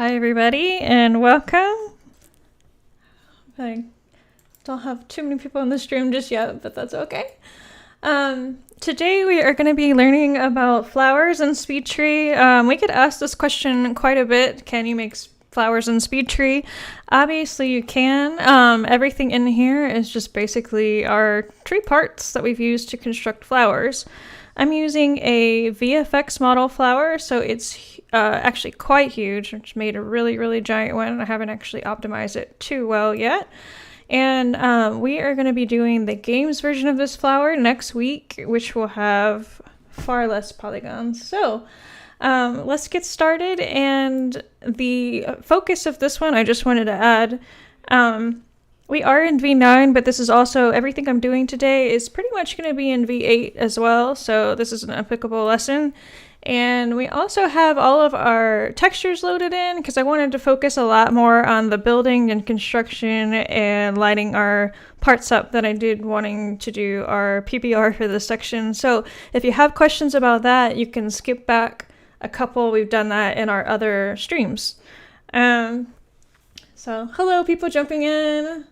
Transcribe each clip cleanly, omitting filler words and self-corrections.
Hi everybody and welcome. I don't have too many people in the stream just yet, but that's okay. Today we are going to be learning about flowers in SpeedTree. We get asked this question quite a bit. Can you make flowers in SpeedTree? Obviously you can. Everything in here is just basically our tree parts that we've used to construct flowers. I'm using a VFX model flower, so it's actually quite huge. I just made a really giant one. I haven't actually optimized it too well yet. And we are going to be doing the games version of this flower next week, which will have far less polygons. So let's get started. And the focus of this one, I just wanted to add, we are in V9, but this is also, everything I'm doing today is pretty much going to be in V8 as well. So this is an applicable lesson. And we also have all of our textures loaded in because I wanted to focus a lot more on the building and construction and lighting our parts up than I did wanting to do our PBR for this section. So if you have questions about that, you can skip back a couple. We've done that in our other streams. So hello, people jumping in.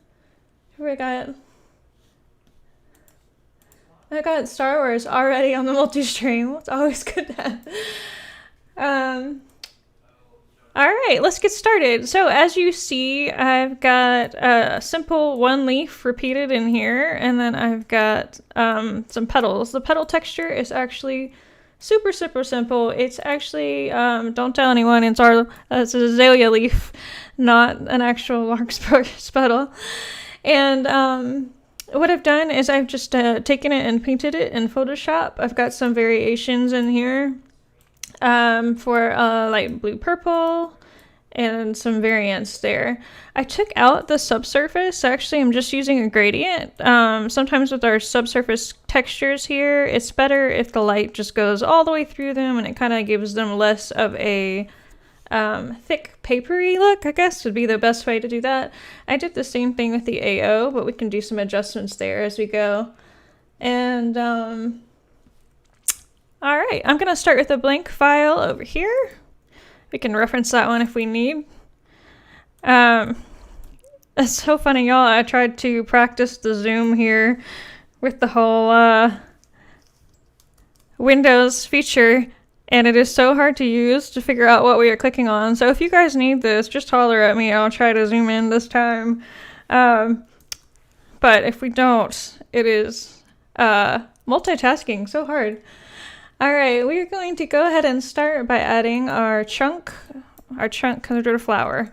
Who I got Star Wars already on the multi-stream. It's always good to have. All right, let's get started. So as you see, I've got a simple one leaf repeated in here, and then I've got some petals. The petal texture is actually super simple. It's actually, don't tell anyone, it's a azalea leaf, not an actual larkspur petal. And what I've done is I've just taken it and painted it in Photoshop. I've got some variations in here for light blue purple and some variants there. I took out the subsurface. Actually, I'm just using a gradient. Sometimes with our subsurface textures here, it's better if the light just goes all the way through them and it kind of gives them less of a thick papery look, I guess would be the best way to do that. I did the same thing with the AO, but we can do some adjustments there as we go. And all right, I'm gonna start with a blank file over here. We can reference that one if we need. It's so funny, y'all. I tried to practice the zoom here with the whole Windows feature, and it is so hard to use to figure out what we are clicking on. So if you guys need this, just holler at me. I'll try to zoom in this time. But if we don't, it is multitasking so hard. All right, we're going to go ahead and start by adding our chunk colored flower.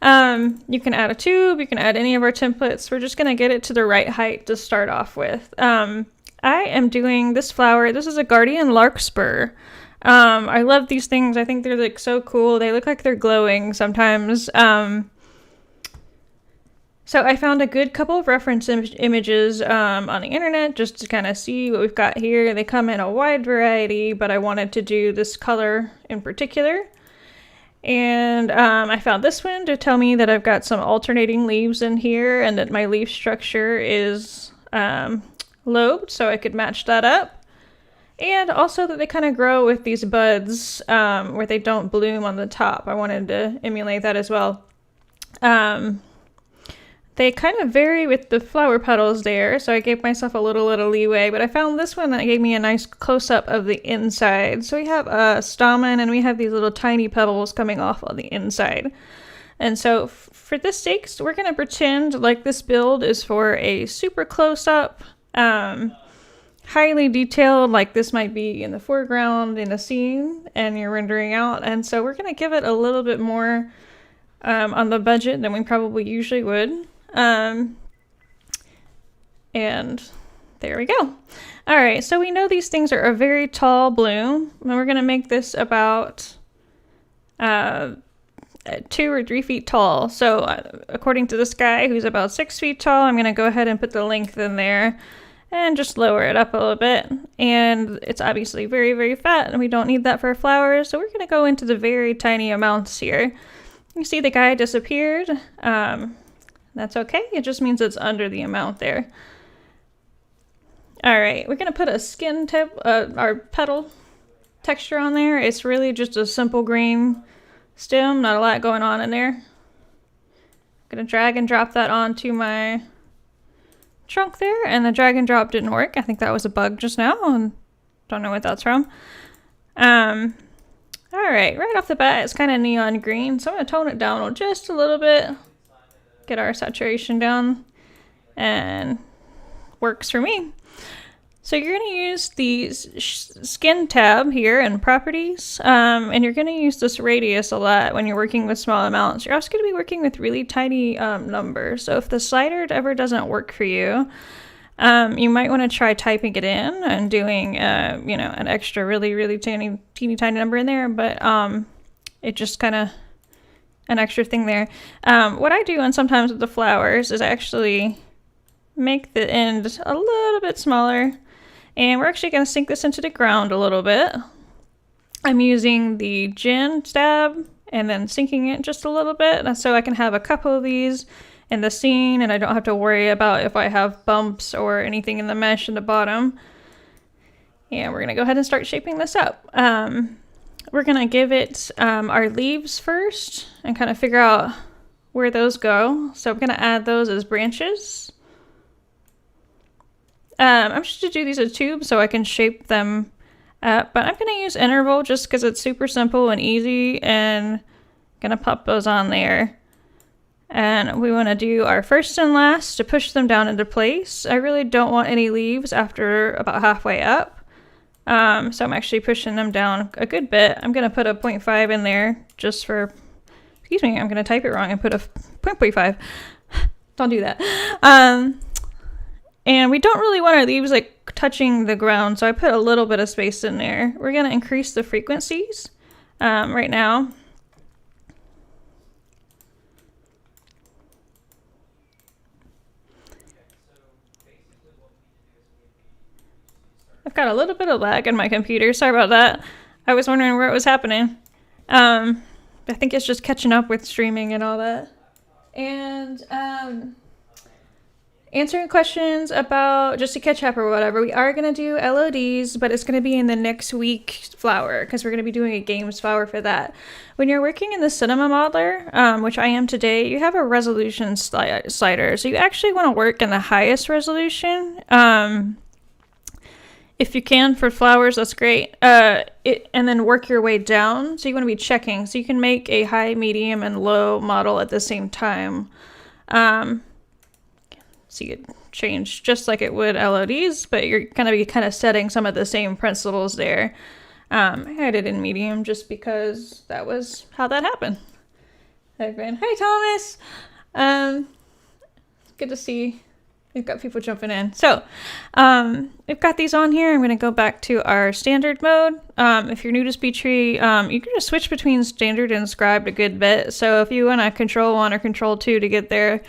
You can add a tube, you can add any of our templates. We're just gonna get it to the right height to start off with. I am doing this flower. This is a Guardian Larkspur. I love these things. I think they're like so cool. They look like they're glowing sometimes. So I found a good couple of reference images on the internet just to kind of see what we've got here. They come in a wide variety, but I wanted to do this color in particular. And I found this one to tell me that I've got some alternating leaves in here and that my leaf structure is lobed, so I could match that up. And also that they kind of grow with these buds where they don't bloom on the top. I wanted to emulate that as well. They kind of vary with the flower petals there, so I gave myself a little leeway, but I found this one that gave me a nice close-up of the inside. So we have a stamen, and we have these little tiny pebbles coming off on the inside. And so for this sake, we're going to pretend like this build is for a super close-up, highly detailed, like this might be in the foreground in a scene, and you're rendering out. And so we're going to give it a little bit more on the budget than we probably usually would. And there we go. All right, so we know these things are a very tall bloom, and we're going to make this about 2 or 3 feet tall. So according to this guy who's about 6 feet tall, I'm going to go ahead and put the length in there and just lower it up a little bit. And it's obviously very fat, and we don't need that for flowers, so we're going to go into the very tiny amounts here. You see the guy disappeared. That's okay. It just means it's under the amount there. All right, we're gonna put a skin tip, our petal texture on there. It's really just a simple green stem, not a lot going on in there. I'm gonna drag and drop that onto my trunk there, and the drag and drop didn't work. I think that was a bug just now, and don't know what that's from. All right off the bat, it's kind of neon green, so I'm gonna tone it down just a little bit, get our saturation down, and works for me. So you're going to use the skin tab here in properties, and you're going to use this radius a lot when you're working with small amounts. You're also going to be working with really tiny numbers. So if the slider ever doesn't work for you, you might want to try typing it in and doing, you know, an extra really teeny number in there, but it just kind of an extra thing there. What I do, and sometimes with the flowers, is I actually make the end a little bit smaller. And we're actually going to sink this into the ground a little bit. I'm using the gin stab and then sinking it just a little bit, so I can have a couple of these in the scene and I don't have to worry about if I have bumps or anything in the mesh in the bottom. And we're going to go ahead and start shaping this up. We're going to give it our leaves first and kind of figure out where those go. So I'm going to add those as branches. I'm just going to do these as tubes so I can shape them up, but I'm going to use interval just because it's super simple and easy, and going to pop those on there. And we want to do our first and last to push them down into place. I really don't want any leaves after about halfway up, so I'm actually pushing them down a good bit. I'm going to put a 0.5 in there just for, excuse me, I'm going to type it wrong and put a 0.5. Don't do that. And we don't really want our leaves like touching the ground, so I put a little bit of space in there. We're going to increase the frequencies right now. I've got a little bit of lag in my computer. Sorry about that. I was wondering where it was happening. I think it's just catching up with streaming and all that. And answering questions about, just to catch up or whatever, we are going to do LODs, but it's going to be in the next week flower because we're going to be doing a games flower for that. When you're working in the cinema modeler, which I am today, you have a resolution slider. So you actually want to work in the highest resolution. If you can for flowers, that's great. And then work your way down. So you want to be checking. So you can make a high, medium, and low model at the same time. So you could change just like it would LODs, but you're going to be kind of setting some of the same principles there. I had it in medium just because that was how that happened. Hi, Thomas. Good to see. We've got people jumping in. So we've got these on here. I'm going to go back to our standard mode. If you're new to SpeedTree, you can just switch between standard and scribed a good bit. So if you want to control 1 or control 2 to get there,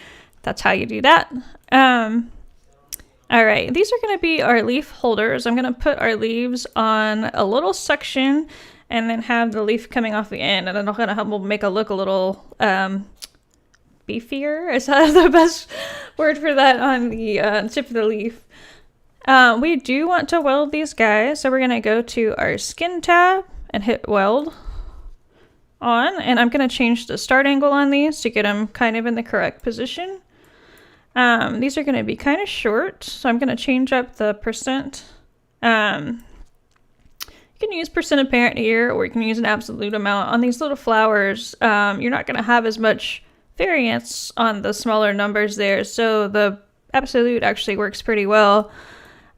that's how you do that. All right, these are going to be our leaf holders. I'm going to put our leaves on a little section and then have the leaf coming off the end, and then I'm going to help make it look a little beefier. Is that the best word for that on the tip of the leaf? We do want to weld these guys, so we're going to go to our skin tab and hit weld on, and I'm going to change the start angle on these to get them kind of in the correct position. These are going to be kind of short, so I'm going to change up the percent. You can use percent apparent here, or you can use an absolute amount. On these little flowers, you're not going to have as much variance on the smaller numbers there, so the absolute actually works pretty well,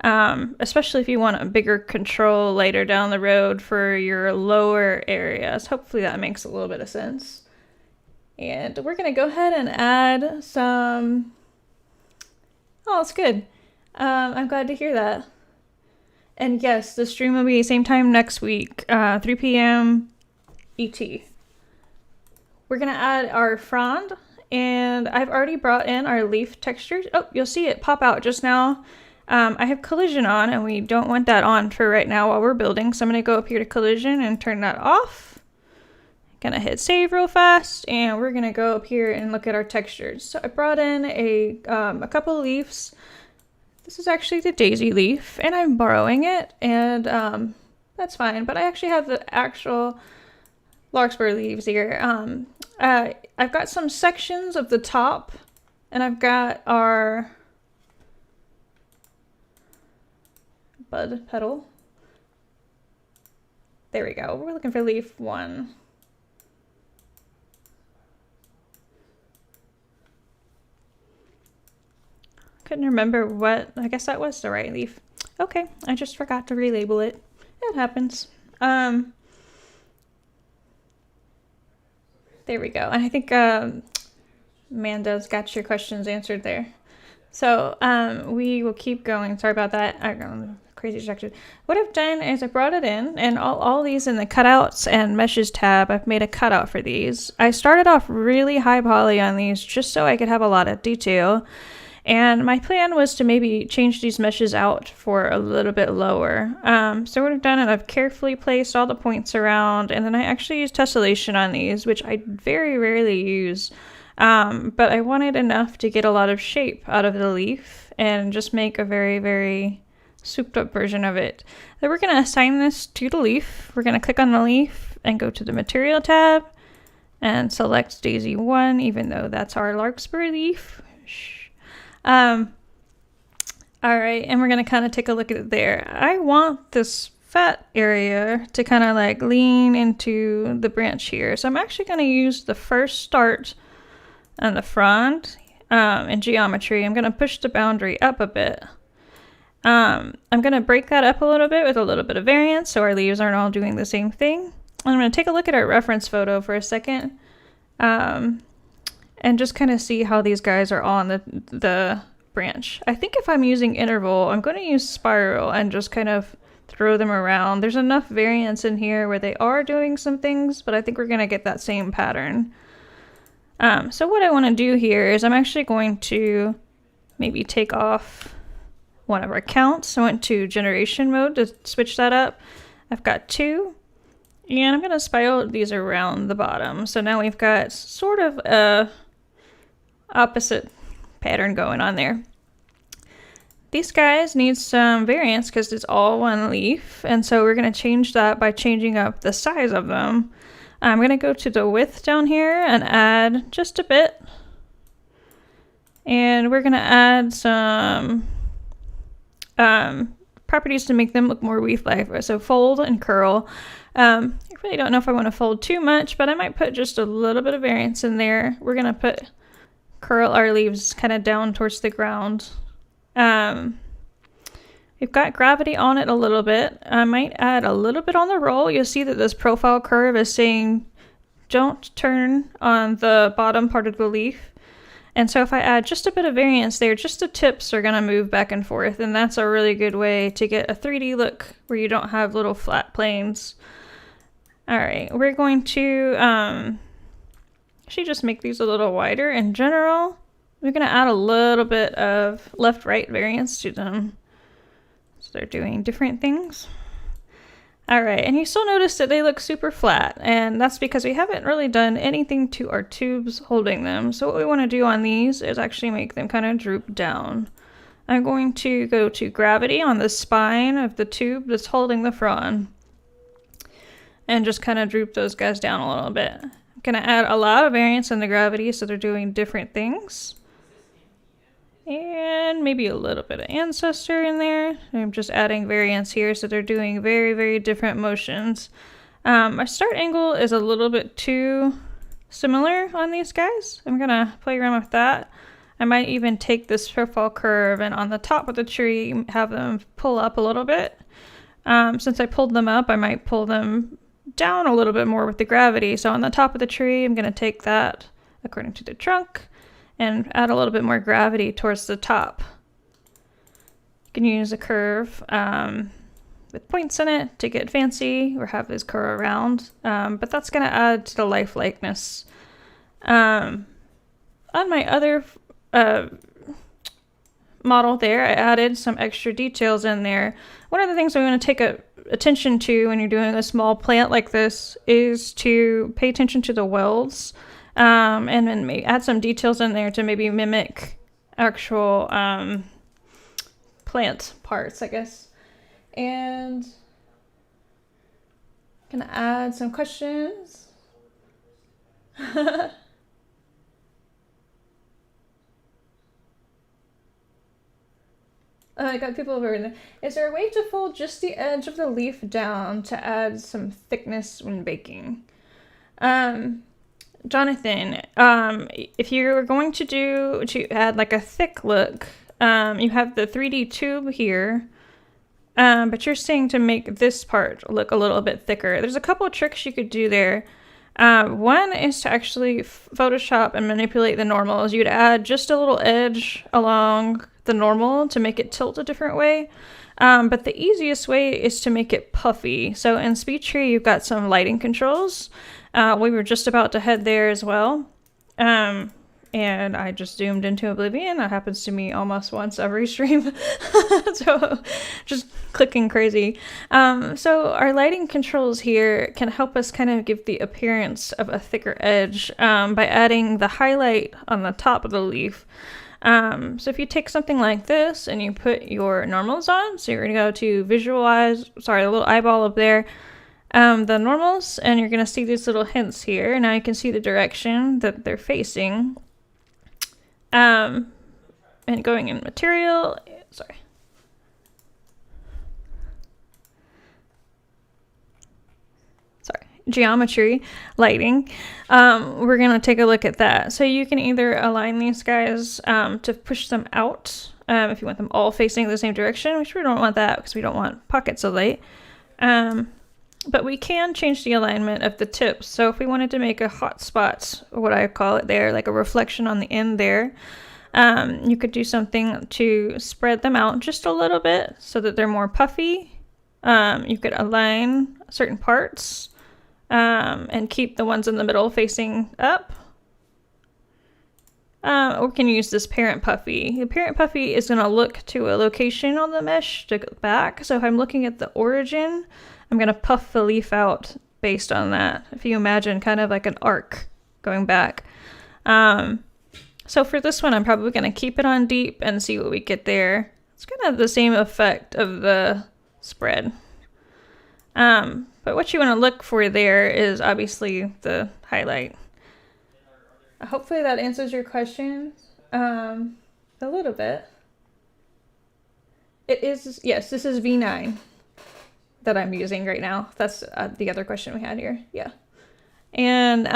especially if you want a bigger control later down the road for your lower areas. Hopefully that makes a little bit of sense. And we're going to go ahead and add some... Oh, it's good. I'm glad to hear that. And yes, the stream will be same time next week, 3 p.m. ET. We're going to add our frond, and I've already brought in our leaf textures. Oh, you'll see it pop out just now. I have collision on, and we don't want that on for right now while we're building, so I'm going to go up here to collision and turn that off. Gonna hit save real fast, and we're gonna go up here and look at our textures. So I brought in a couple of leaves. This is actually the daisy leaf, and I'm borrowing it, and that's fine. But I actually have the actual larkspur leaves here. I've got some sections of the top, and I've got our bud petal. There we go. We're looking for leaf 1. Couldn't remember what, I guess that was the right leaf. Okay, I just forgot to relabel it. It happens. There we go. And I think Amanda's got your questions answered there. So we will keep going. Sorry about that. I got crazy distracted. What I've done is I brought it in, and all these in the cutouts and meshes tab, I've made a cutout for these. I started off really high poly on these just so I could have a lot of detail. And my plan was to maybe change these meshes out for a little bit lower. So what I've done is I've carefully placed all the points around, and then I actually used tessellation on these, which I very rarely use. But I wanted enough to get a lot of shape out of the leaf and just make a very, very souped up version of it. Then we're going to assign this to the leaf. We're going to click on the leaf and go to the material tab and select Daisy 1, even though that's our larkspur leaf. All right, and we're going to kind of take a look at it there. I want this fat area to kind of like lean into the branch here. So I'm actually going to use the first start on the front in geometry. I'm going to push the boundary up a bit. I'm going to break that up a little bit with a little bit of variance so our leaves aren't all doing the same thing. I'm going to take a look at our reference photo for a second and just kind of see how these guys are on the branch. I think if I'm using interval, I'm going to use spiral and just kind of throw them around. There's enough variance in here where they are doing some things, but I think we're going to get that same pattern. So what I want to do here is I'm actually going to maybe take off one of our counts. I went to generation mode to switch that up. I've got 2, and I'm going to spiral these around the bottom. So now we've got sort of a opposite pattern going on there. These guys need some variance because it's all one leaf, and so we're going to change that by changing up the size of them. I'm going to go to the width down here and add just a bit, and we're going to add some properties to make them look more leaf-like. So fold and curl. I really don't know if I want to fold too much, but I might put just a little bit of variance in there. We're going to curl our leaves kind of down towards the ground. We've got gravity on it a little bit. I might add a little bit on the roll. You'll see that this profile curve is saying don't turn on the bottom part of the leaf. And so if I add just a bit of variance there, just the tips are going to move back and forth. And that's a really good way to get a 3D look where you don't have little flat planes. All right, we're going to actually just make these a little wider. In general, we're going to add a little bit of left-right variance to them. So they're doing different things. All right, and you still notice that they look super flat, and that's because we haven't really done anything to our tubes holding them. So what we want to do on these is actually make them kind of droop down. I'm going to go to gravity on the spine of the tube that's holding the frond and just kind of droop those guys down a little bit. I'm going to add a lot of variance in the gravity so they're doing different things. And maybe a little bit of ancestor in there. I'm just adding variance here so they're doing very, very different motions. My start angle is a little bit too similar on these guys. I'm going to play around with that. I might even take this profile curve and on the top of the tree have them pull up a little bit. Since I pulled them up, I might pull them down a little bit more with the gravity. So on the top of the tree, I'm going to take that according to the trunk and add a little bit more gravity towards the top. You can use a curve with points in it to get fancy or have this curl around, but that's going to add to the lifelikeness. On my other model there, I added some extra details in there. One of the things we want to take attention to when you're doing a small plant like this is to pay attention to the welds. And then maybe add some details in there to maybe mimic actual plant parts, I guess. And I'm gonna add some questions. I got people over in there. Is there a way to fold just the edge of the leaf down to add some thickness when baking? Jonathan, if you're going to add like a thick look, you have the 3D tube here, but you're saying to make this part look a little bit thicker. There's a couple of tricks you could do there. One is to actually Photoshop and manipulate the normals. You'd add just a little edge along the normal to make it tilt a different way. But the easiest way is to make it puffy. So in SpeedTree, you've got some lighting controls. We were just about to head there as well. And I just zoomed into oblivion. That happens to me almost once every stream. So just clicking crazy. So our lighting controls here can help us kind of give the appearance of a thicker edge by adding the highlight on the top of the leaf. So if you take something like this and you put your normals on, so you're going to go to visualize, sorry, the little eyeball up there, the normals, and you're going to see these little hints here. Now you can see the direction that they're facing. And going in material, sorry. Geometry, lighting, we're going to take a look at that. So you can either align these guys to push them out if you want them all facing the same direction, which we don't want that because we don't want pockets of light. But we can change the alignment of the tips. So if we wanted to make a hot spot, what I call it there, like a reflection on the end there, you could do something to spread them out just a little bit so that they're more puffy. You could align certain parts and keep the ones in the middle facing up. Or we can use this parent puffy. The parent puffy is going to look to a location on the mesh to go back. So if I'm looking at the origin, I'm going to puff the leaf out based on that. If you imagine kind of like an arc going back. So for this one, I'm probably going to keep it on deep and see what we get there. It's kind of the same effect of the spread. But what you want to look for there is obviously the highlight. Hopefully that answers your question a little bit. It is, yes, this is V9 that I'm using right now. That's the other question we had here. Yeah. And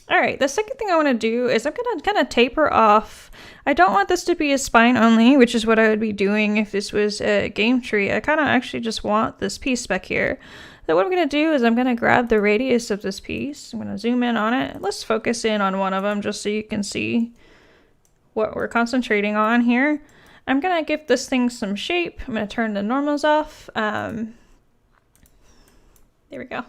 all right, the second thing I want to do is I'm going to kind of taper off. I don't want this to be a spine only, which is what I would be doing if this was a game tree. I kind of actually just want this piece back here. So what I'm going to do is I'm going to grab the radius of this piece. I'm going to zoom in on it. Let's focus in on one of them just so you can see what we're concentrating on here. I'm going to give this thing some shape. I'm going to turn the normals off. There we go.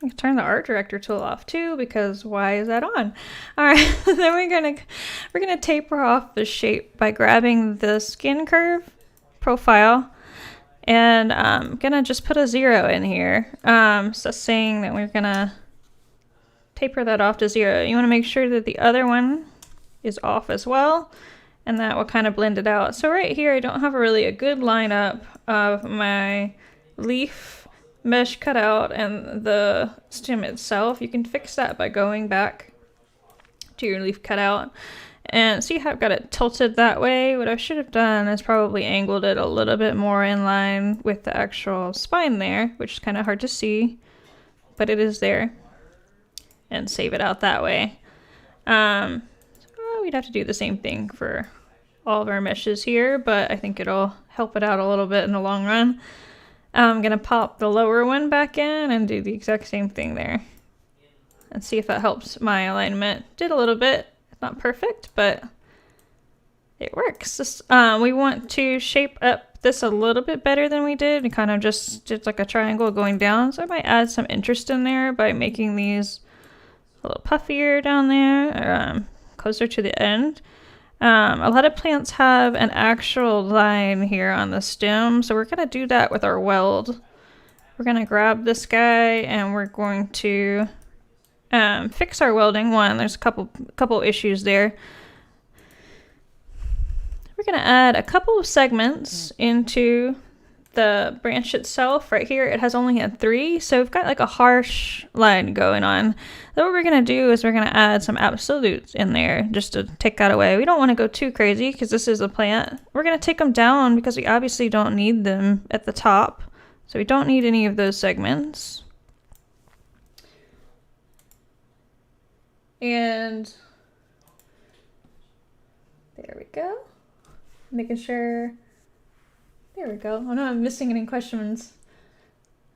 I can turn the art director tool off too, because why is that on? All right, then we're gonna taper off the shape by grabbing the skin curve profile, and I'm gonna just put a 0 in here. So saying that we're gonna taper that off to 0. You want to make sure that the other one is off as well, and that will kind of blend it out. So right here, I don't have really a good lineup of my leaf mesh cutout and the stem itself. You can fix that by going back to your leaf cutout and see how I've got it tilted that way. What I should have done is probably angled it a little bit more in line with the actual spine there, which is kind of hard to see, but it is there, and save it out that way. So we'd have to do the same thing for all of our meshes here, but I think it'll help it out a little bit in the long run. I'm going to pop the lower one back in and do the exact same thing there and see if that helps my alignment. Did a little bit. It's not perfect, but it works. This, we want to shape up this a little bit better than we did. And kind of just did like a triangle going down. So I might add some interest in there by making these a little puffier down there, or closer to the end. A lot of plants have an actual line here on the stem, so we're going to do that with our weld. We're going to grab this guy and we're going to fix our welding. One, there's a couple issues there. We're going to add a couple of segments into the branch itself right here, it has only had 3, so we've got like a harsh line going on. So what we're going to do is we're going to add some absolutes in there just to take that away. We don't want to go too crazy because this is a plant. We're going to take them down because we obviously don't need them at the top, so we don't need any of those segments. And there we go. Making sure. There we go. Oh no, I'm missing any questions.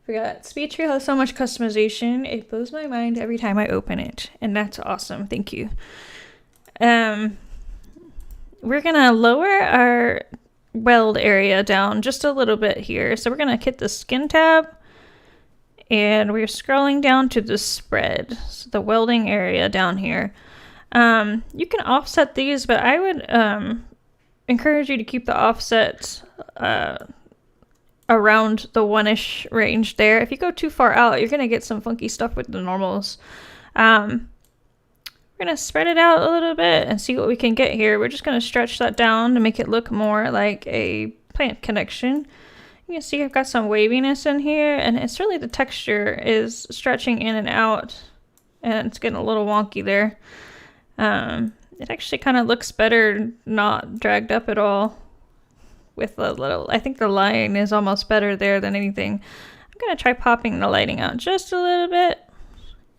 Forgot. SpeedTree has so much customization. It blows my mind every time I open it. And that's awesome. Thank you. We're gonna lower our weld area down just a little bit here. So we're gonna hit the skin tab and we're scrolling down to the spread. So the welding area down here. You can offset these, but I would encourage you to keep the offset around the 1-ish range there. If you go too far out, you're gonna get some funky stuff with the normals. We're gonna spread it out a little bit and see what we can get here. We're just gonna stretch that down to make it look more like a plant connection. You can see I've got some waviness in here, and it's really the texture is stretching in and out, and it's getting a little wonky there. It actually kind of looks better not dragged up at all with a little, I think the line is almost better there than anything. I'm going to try popping the lighting out just a little bit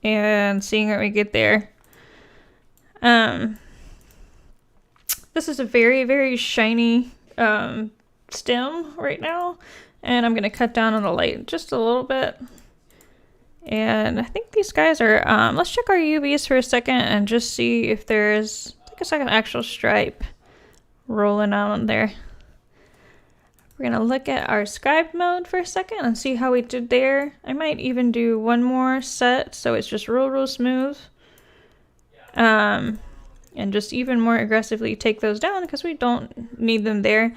and seeing what we get there. This is a very, very shiny stem right now, and I'm going to cut down on the light just a little bit. And I think these guys are, let's check our UVs for a second and just see if there's, I think it's like an actual stripe rolling on there. We're going to look at our scribe mode for a second and see how we did there. I might even do one more set so it's just real smooth. And just even more aggressively take those down because we don't need them there.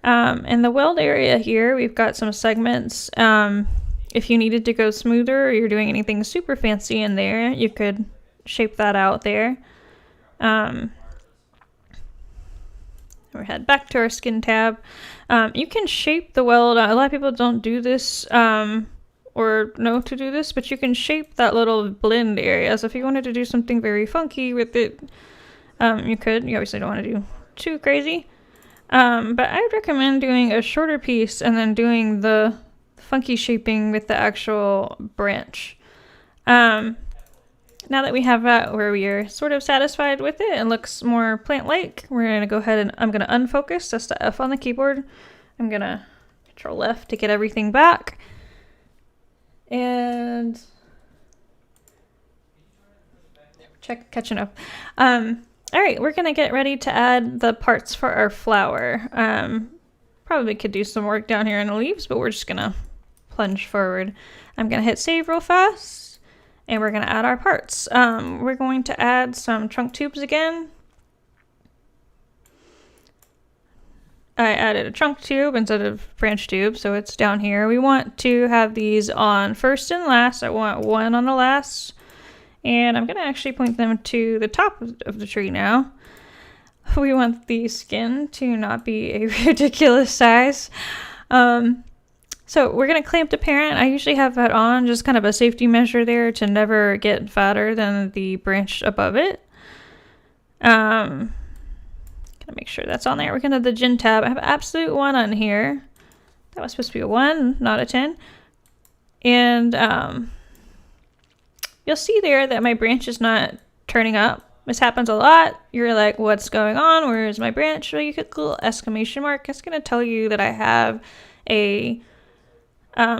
In the weld area here, we've got some segments. If you needed to go smoother or you're doing anything super fancy in there, you could shape that out there. We'll head back to our skin tab. You can shape the weld. A lot of people don't do this or know to do this, but you can shape that little blend area. So if you wanted to do something very funky with it, you could. You obviously don't want to do too crazy. But I would recommend doing a shorter piece and then doing the funky shaping with the actual branch. Now that we have that where we are sort of satisfied with it and looks more plant-like, we're going to go ahead and I'm going to unfocus. That's the F on the keyboard. I'm going to Control F to get everything back. And catching up. All right, we're going to get ready to add the parts for our flower. Probably could do some work down here in the leaves, but we're just going to plunge forward. I'm going to hit save real fast, and we're going to add our parts. We're going to add some trunk tubes again. I added a trunk tube instead of branch tube, so it's down here. We want to have these on first and last. I want one on the last, and I'm going to actually point them to the top of the tree now. We want the skin to not be a ridiculous size. So we're going to clamp the parent. I usually have that on, just kind of a safety measure there to never get fatter than the branch above it. Gonna make sure that's on there. We're gonna have the gin tab. I have absolute 1 on here. That was supposed to be a 1, not a 10. And you'll see there that my branch is not turning up. This happens a lot. You're like, what's going on? Where is my branch? Well, you click a little exclamation mark. It's gonna tell you that I have a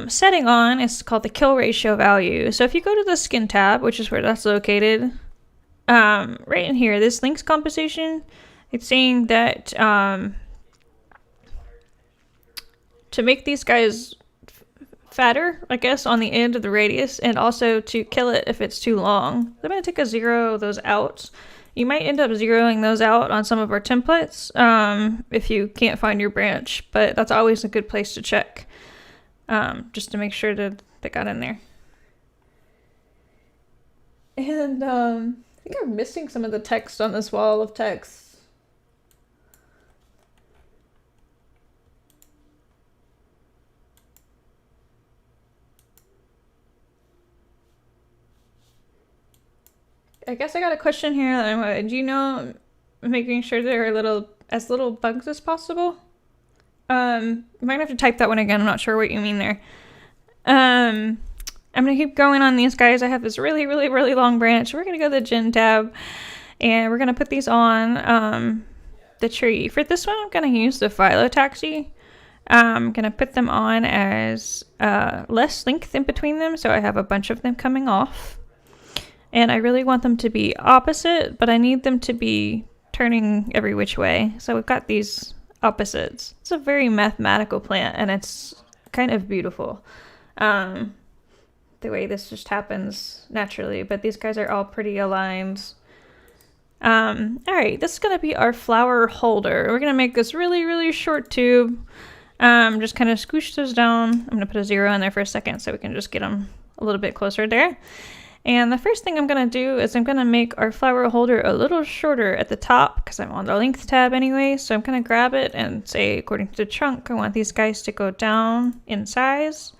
setting on. It's called the kill ratio value. So if you go to the skin tab, which is where that's located, right in here, this links compensation, it's saying that to make these guys fatter, I guess, on the end of the radius, and also to kill it if it's too long. I'm going to take a 0 those out. You might end up zeroing those out on some of our templates if you can't find your branch, but that's always a good place to check just to make sure that they got in there. And I think I'm missing some of the text on this wall of text. I guess I got a question here that do you know making sure there are as little bugs as possible? You might have to type that one again. I'm not sure what you mean there. I'm gonna keep going on these guys. I have this really, really, really long branch. We're gonna go to the Gen tab and we're gonna put these on the tree. For this one, I'm gonna use the phyllotaxy. I'm gonna put them on as less length in between them, so I have a bunch of them coming off. And I really want them to be opposite, but I need them to be turning every which way. So we've got these opposites. It's a very mathematical plant, and it's kind of beautiful. The way this just happens naturally, but these guys are all pretty aligned. Alright, this is going to be our flower holder. We're going to make this really, really short tube. Just kind of scoosh those down. I'm going to put a 0 in there for a second so we can just get them a little bit closer there. And the first thing I'm going to do is I'm going to make our flower holder a little shorter at the top because I'm on the length tab anyway. So I'm going to grab it and say, according to the trunk, I want these guys to go down in size.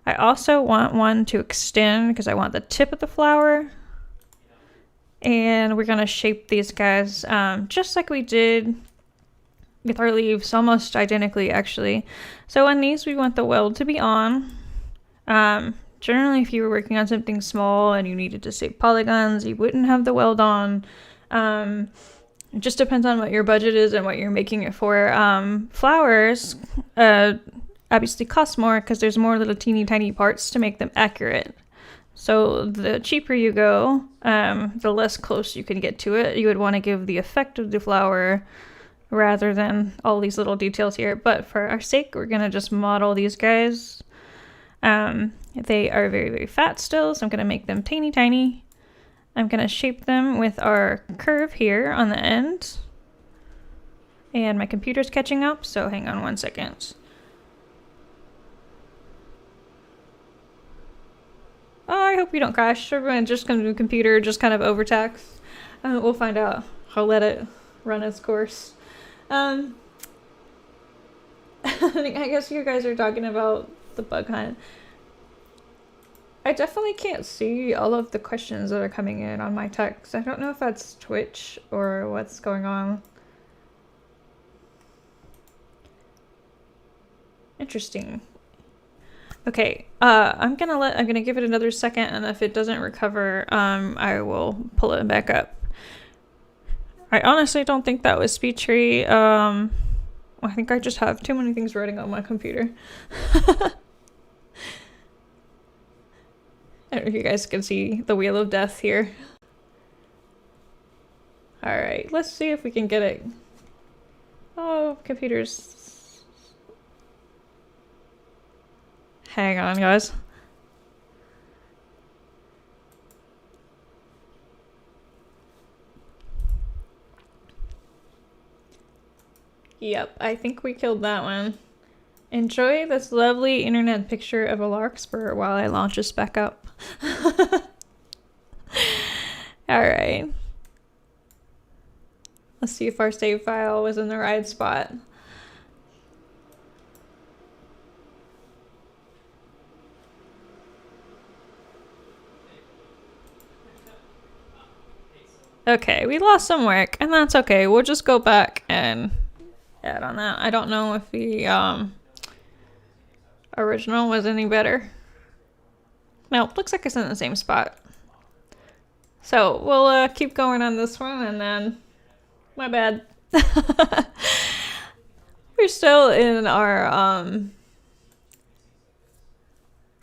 I also want one to extend because I want the tip of the flower. And we're going to shape these guys just like we did with our leaves, almost identically actually. So on these, we want the weld to be on. Generally, if you were working on something small and you needed to save polygons, you wouldn't have the weld on. It just depends on what your budget is and what you're making it for. Flowers obviously cost more because there's more little teeny tiny parts to make them accurate. So the cheaper you go, the less close you can get to it. You would want to give the effect of the flower rather than all these little details here. But for our sake, we're going to just model these guys. They are very, very fat still, so I'm going to make them teeny tiny. I'm going to shape them with our curve here on the end. And my computer's catching up, so hang on 1 second. Oh, I hope you don't crash. Everyone just come to the computer, just kind of overtaxed. We'll find out. I'll let it run its course. I guess you guys are talking about the bug hunt. I definitely can't see all of the questions that are coming in on my text. I don't know if that's Twitch or what's going on. Interesting. Okay, I'm gonna give it another second, and if it doesn't recover, I will pull it back up. I honestly don't think that was SpeedTree. I think I just have too many things running on my computer. I don't know if you guys can see the wheel of death here. Alright, let's see if we can get it. Oh, computers. Hang on, guys. Yep, I think we killed that one. Enjoy this lovely internet picture of a larkspur while I launch this back up. Alright. Let's see if our save file was in the right spot. Okay, we lost some work, and that's okay. We'll just go back and add on that. I don't know if the original was any better. No, looks like it's in the same spot. So we'll keep going on this one, and then my bad. We're still in our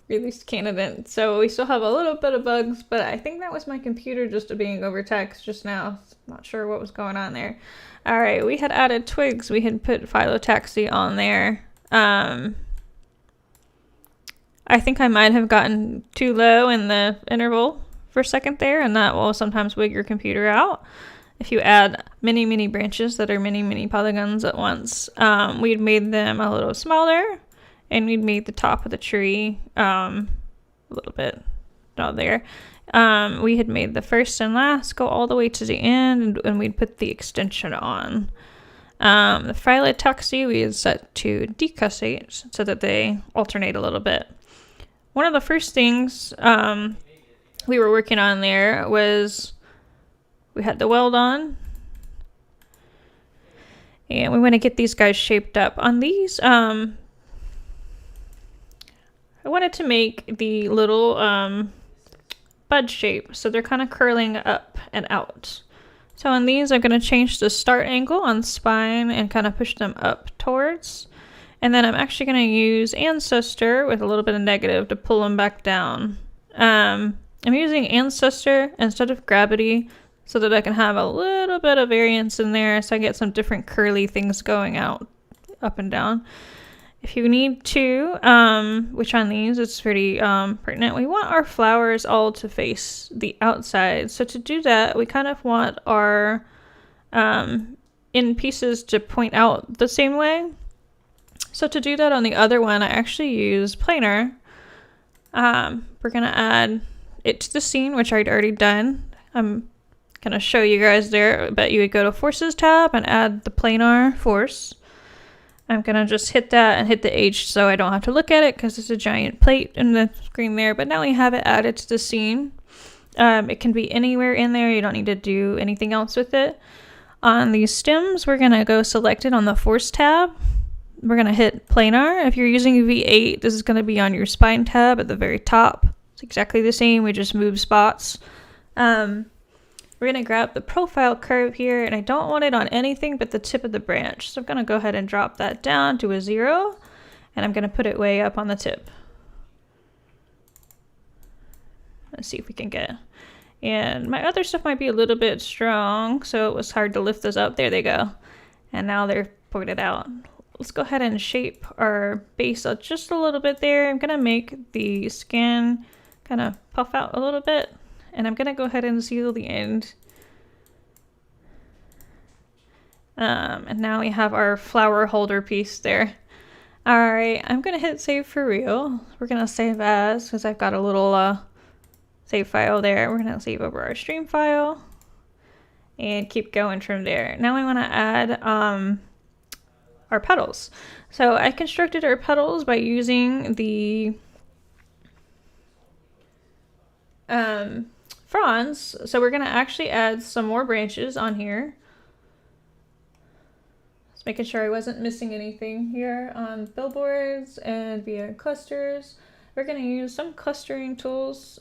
release candidate, so we still have a little bit of bugs, but I think that was my computer just being overtaxed just now. Not sure what was going on there. All right, we had added twigs. We had put phyllotaxy on there. I think I might have gotten too low in the interval for a second there, and that will sometimes wig your computer out. If you add many, many branches that are many, many polygons at once, we'd made them a little smaller, and we'd made the top of the tree a little bit out there. We had made the first and last go all the way to the end, and we'd put the extension on. The phyllotaxy we had set to decussate so that they alternate a little bit. One of the first things we were working on there was we had the weld on. And we want to get these guys shaped up. On these, I wanted to make the little bud shape, so they're kind of curling up and out. So on these, I'm going to change the start angle on spine and kind of push them up towards. And then I'm actually going to use Ancestor with a little bit of negative to pull them back down. I'm using Ancestor instead of Gravity so that I can have a little bit of variance in there, so I get some different curly things going out, up and down. If you need to, which on these it's pretty pertinent, we want our flowers all to face the outside. So to do that, we kind of want our end pieces to point out the same way. So to do that on the other one, I actually use planar. We're gonna add it to the scene, which I'd already done. I'm gonna show you guys there, but you would go to Forces tab and add the planar force. I'm gonna just hit that and hit the H so I don't have to look at it because it's a giant plate in the screen there, but now we have it added to the scene. It can be anywhere in there, you don't need to do anything else with it. On these stems, we're gonna go select it on the Force tab. We're gonna hit planar. If you're using V8, this is gonna be on your spine tab at the very top. It's exactly the same, we just move spots. We're gonna grab the profile curve here, and I don't want it on anything but the tip of the branch. So I'm gonna go ahead and drop that down to a 0, and I'm gonna put it way up on the tip. Let's see if we can get, and my other stuff might be a little bit strong, so it was hard to lift those up. There they go. And now they're pointed out. Let's go ahead and shape our base up just a little bit there. I'm gonna make the skin kind of puff out a little bit. And I'm gonna go ahead and seal the end. And now we have our flower holder piece there. All right, I'm gonna hit save for real. We're gonna save as, because I've got a little save file there. We're gonna save over our stream file and keep going from there. Now we wanna add our petals. So I constructed our petals by using the fronds, so we're going to actually add some more branches on here. Just making sure I wasn't missing anything here on billboards and via clusters. We're going to use some clustering tools.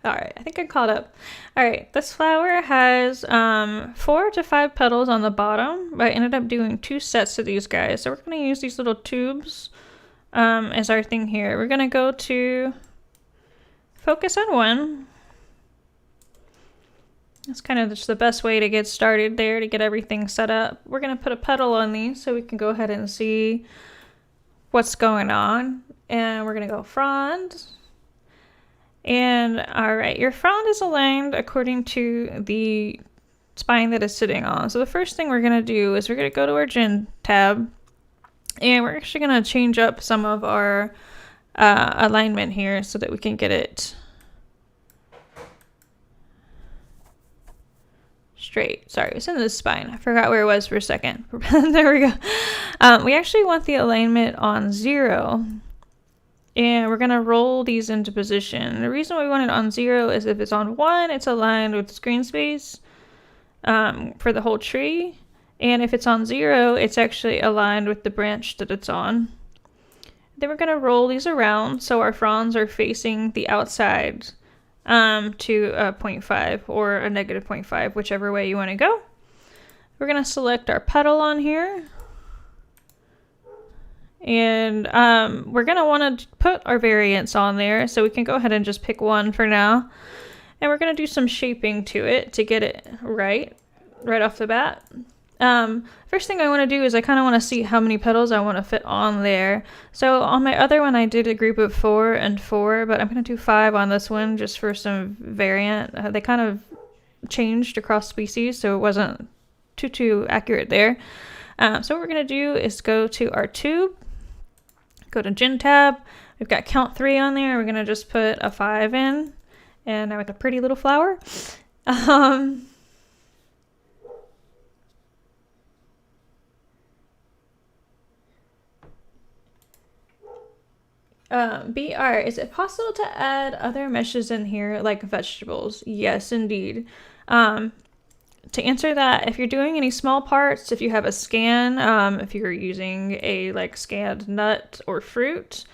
Alright, I think I caught up. Alright, this flower has 4 to 5 petals on the bottom, but I ended up doing 2 sets of these guys. So we're going to use these little tubes as our thing here. We're going to go to focus on one. That's kind of just the best way to get started there, to get everything set up. We're going to put a petal on these so we can go ahead and see what's going on. And we're going to go frond. And all right, your frond is aligned according to the spine that it's sitting on. So the first thing we're going to do is we're going to go to our Gen tab, and we're actually going to change up some of our alignment here so that we can get it straight. Sorry, it's in the spine. I forgot where it was for a second. There we go. We actually want the alignment on 0. And we're going to roll these into position. The reason we want it on 0 is if it's on 1, it's aligned with screen space for the whole tree. And if it's on 0, it's actually aligned with the branch that it's on. Then we're going to roll these around so our fronds are facing the outside to a 0.5 or a negative 0.5, whichever way you want to go. We're going to select our petal on here. And we're going to want to put our variants on there, so we can go ahead and just pick one for now. And we're going to do some shaping to it to get it right off the bat. First thing I want to do is I kind of want to see how many petals I want to fit on there. So on my other one, I did a group of 4 and 4, but I'm going to do 5 on this one just for some variant. They kind of changed across species, so it wasn't too accurate there. So what we're going to do is go to our tube. Go to Gen tab. We've got count 3 on there. We're going to just put a 5 in. And now with a pretty little flower. BR, is it possible to add other meshes in here like vegetables? Yes, indeed. To answer that, if you're doing any small parts, if you have a scan, if you're using a like scanned nut or fruit,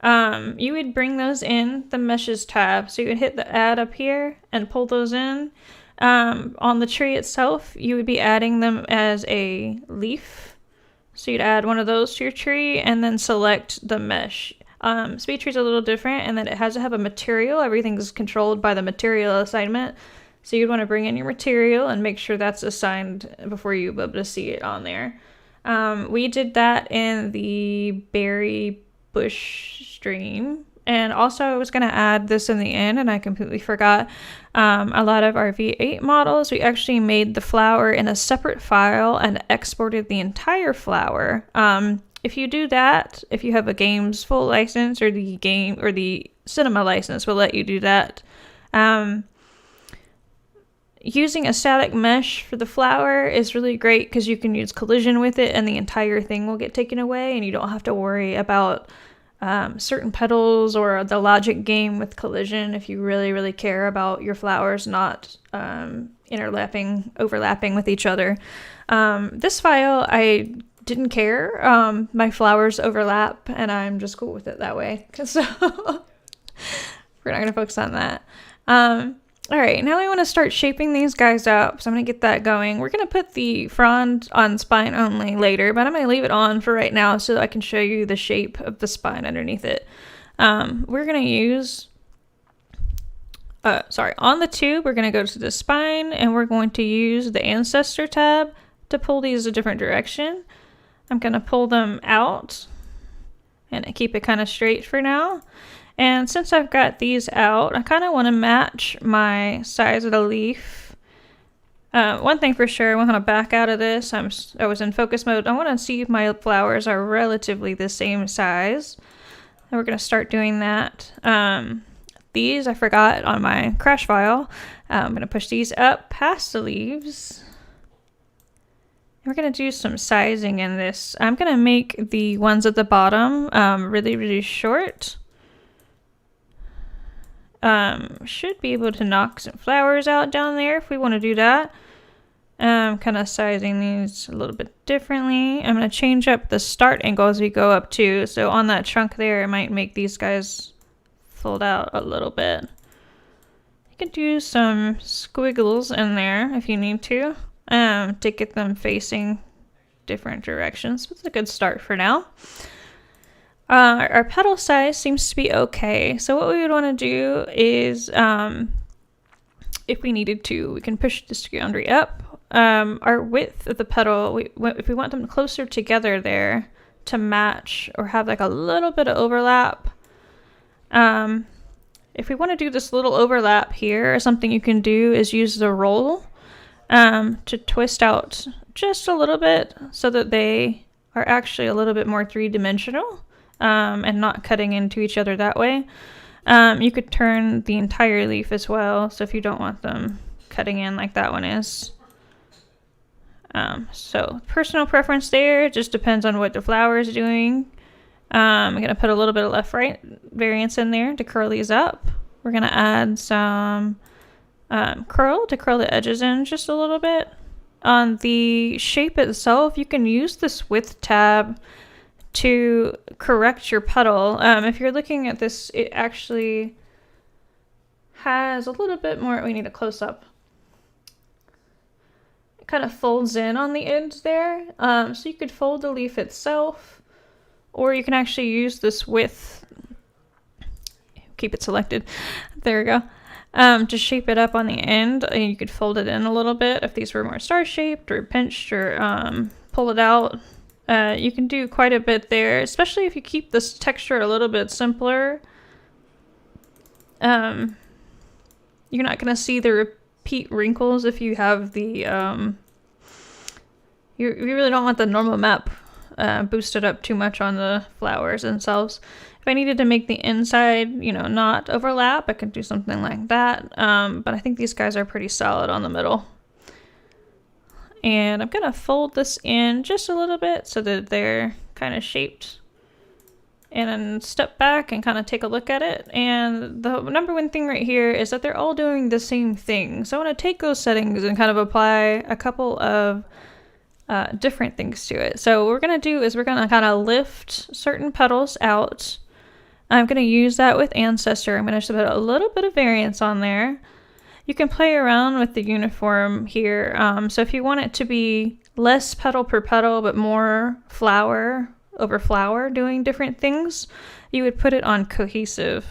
you would bring those in the meshes tab. So you would hit the add up here and pull those in. On the tree itself, you would be adding them as a leaf. So you'd add one of those to your tree and then select the mesh. SpeedTree is a little different in that it has to have a material. Everything is controlled by the material assignment. So you'd want to bring in your material and make sure that's assigned before you be able to see it on there. We did that in the berry bush stream. And also I was going to add this in the end and I completely forgot. A lot of our V8 models, we actually made the flower in a separate file and exported the entire flower. If you do that, if you have a game's full license or the game or the cinema license will let you do that. Using a static mesh for the flower is really great because you can use collision with it and the entire thing will get taken away and you don't have to worry about certain petals or the logic game with collision if you really care about your flowers not overlapping with each other. This file, I didn't care. My flowers overlap and I'm just cool with it that way. So we're not going to focus on that. All right, now we want to start shaping these guys up. So I'm going to get that going. We're going to put the frond on spine only later, but I'm going to leave it on for right now so I can show you the shape of the spine underneath it. We're going to use, on the tube, we're going to go to the spine and we're going to use the ancestor tab to pull these a different direction. I'm going to pull them out and keep it kind of straight for now. And since I've got these out, I kind of want to match my size of the leaf. One thing for sure, I want to back out of this. I was in focus mode. I want to see if my flowers are relatively the same size. And we're going to start doing that. These I forgot on my crash file. I'm going to push these up past the leaves. We're going to do some sizing in this. I'm going to make the ones at the bottom really short. Should be able to knock some flowers out down there if we want to do that. Kind of sizing these a little bit differently. I'm going to change up the start angle as we go up too. So on that trunk there, I might make these guys fold out a little bit. You can do some squiggles in there if you need to get them facing different directions. But it's a good start for now. Our petal size seems to be okay. So what we would want to do is, if we needed to, we can push this boundary up. Our width of the petal, if we want them closer together there to match or have like a little bit of overlap. If we want to do this little overlap here, something you can do is use the roll to twist out just a little bit so that they are actually a little bit more three-dimensional. And not cutting into each other that way. You could turn the entire leaf as well, so if you don't want them cutting in like that one is. So personal preference there, just depends on what the flower is doing. I'm going to put a little bit of left-right variance in there to curl these up. We're going to add some curl to curl the edges in just a little bit. On the shape itself, you can use this width tab to correct your petal. If you're looking at this, it actually has a little bit more. We need a close-up. It kind of folds in on the edge there. So you could fold the leaf itself, or you can actually use this width. Keep it selected. There we go. To shape it up on the end, and you could fold it in a little bit if these were more star-shaped or pinched, or pull it out. You can do quite a bit there, especially if you keep this texture a little bit simpler. You're not going to see the repeat wrinkles if you have the... you really don't want the normal map boosted up too much on the flowers themselves. If I needed to make the inside, not overlap, I could do something like that. But I think these guys are pretty solid on the middle. And I'm going to fold this in just a little bit so that they're kind of shaped and then step back and kind of take a look at it. And the number one thing right here is that they're all doing the same thing. So I want to take those settings and kind of apply a couple of different things to it. So what we're going to do is we're going to kind of lift certain petals out. I'm going to use that with Ancestor. I'm going to just put a little bit of variance on there. You can play around with the uniform here. So if you want it to be less petal per petal, but more flower over flower doing different things, you would put it on cohesive.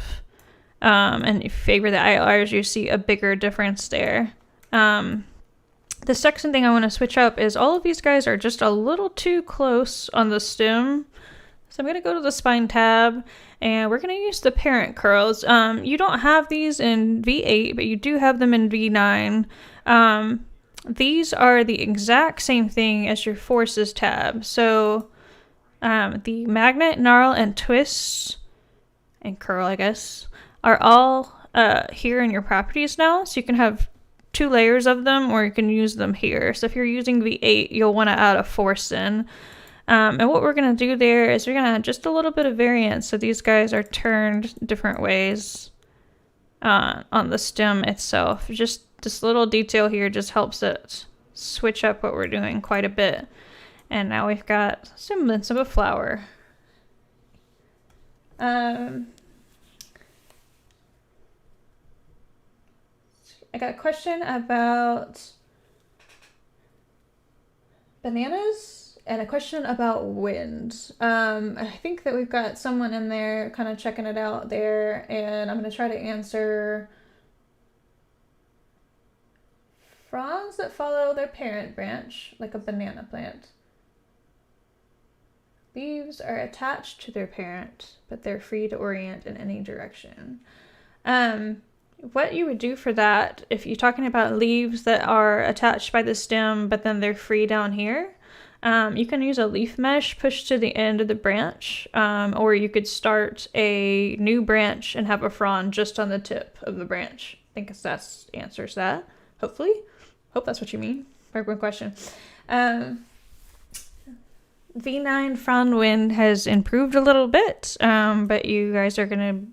And if you favor the ILRs, you see a bigger difference there. The second thing I want to switch up is all of these guys are just a little too close on the stem. So I'm going to go to the spine tab and we're going to use the parent curls. You don't have these in V8, but you do have them in V9. These are the exact same thing as your forces tab. So the magnet, gnarl, and twist, and curl, I guess, are all here in your properties now. So you can have 2 layers of them, or you can use them here. So if you're using V8, you'll want to add a force in. And what we're going to do there is we're going to add just a little bit of variance. So these guys are turned different ways on the stem itself. Just this little detail here just helps it switch up what we're doing quite a bit. And now we've got semblance of a flower. I got a question about bananas and a question about wind. I think that we've got someone in there kind of checking it out there, and I'm going to try to answer fronds that follow their parent branch, like a banana plant. Leaves are attached to their parent, but they're free to orient in any direction. What you would do for that, if you're talking about leaves that are attached by the stem, but then they're free down here, you can use a leaf mesh pushed to the end of the branch, or you could start a new branch and have a frond just on the tip of the branch. I think that answers that, hopefully. Hope that's what you mean. Very good question. V9 frond wind has improved a little bit, but you guys are going to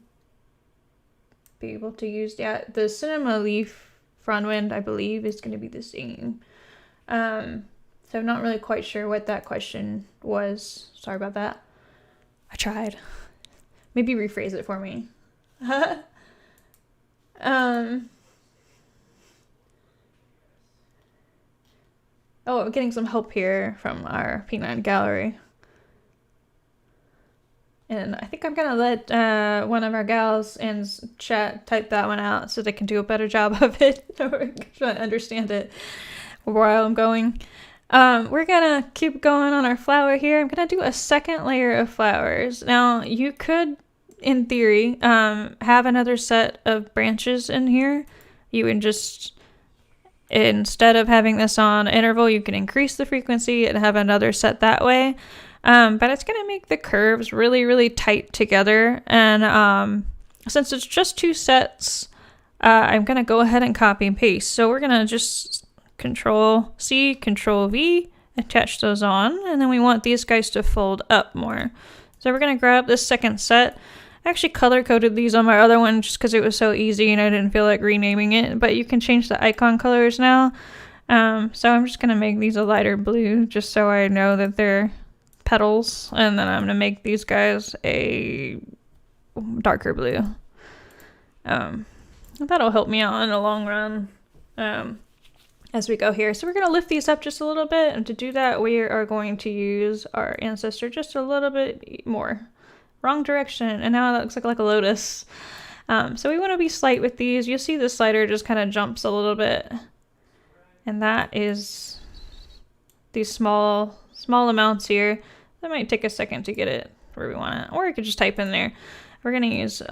be able to use the cinema leaf frond wind, I believe, is going to be the same. So I'm not really quite sure what that question was. Sorry about that. I tried. Maybe rephrase it for me. Oh, I'm getting some help here from our P9 gallery. And I think I'm going to let one of our gals in chat type that one out so they can do a better job of it, or try to understand it while I'm going. We're going to keep going on our flower here. I'm going to do a second layer of flowers. Now, you could, in theory, have another set of branches in here. You would just, instead of having this on interval, you can increase the frequency and have another set that way. But it's going to make the curves really, really tight together. And since it's just 2 sets, I'm going to go ahead and copy and paste. So we're going to just Control C, Control V, attach those on. And then we want these guys to fold up more. So we're going to grab this second set. I actually color coded these on my other one just because it was so easy and I didn't feel like renaming it. But you can change the icon colors now. So I'm just going to make these a lighter blue just so I know that they're petals, and then I'm going to make these guys a darker blue. That'll help me out in the long run as we go here. So we're going to lift these up just a little bit, and to do that we are going to use our Ancestor just a little bit more. Wrong direction, and now it looks like a lotus. So we want to be slight with these. You'll see the slider just kind of jumps a little bit, and that is these small amounts here. That might take a second to get it where we want it, or you could just type in there. We're going to use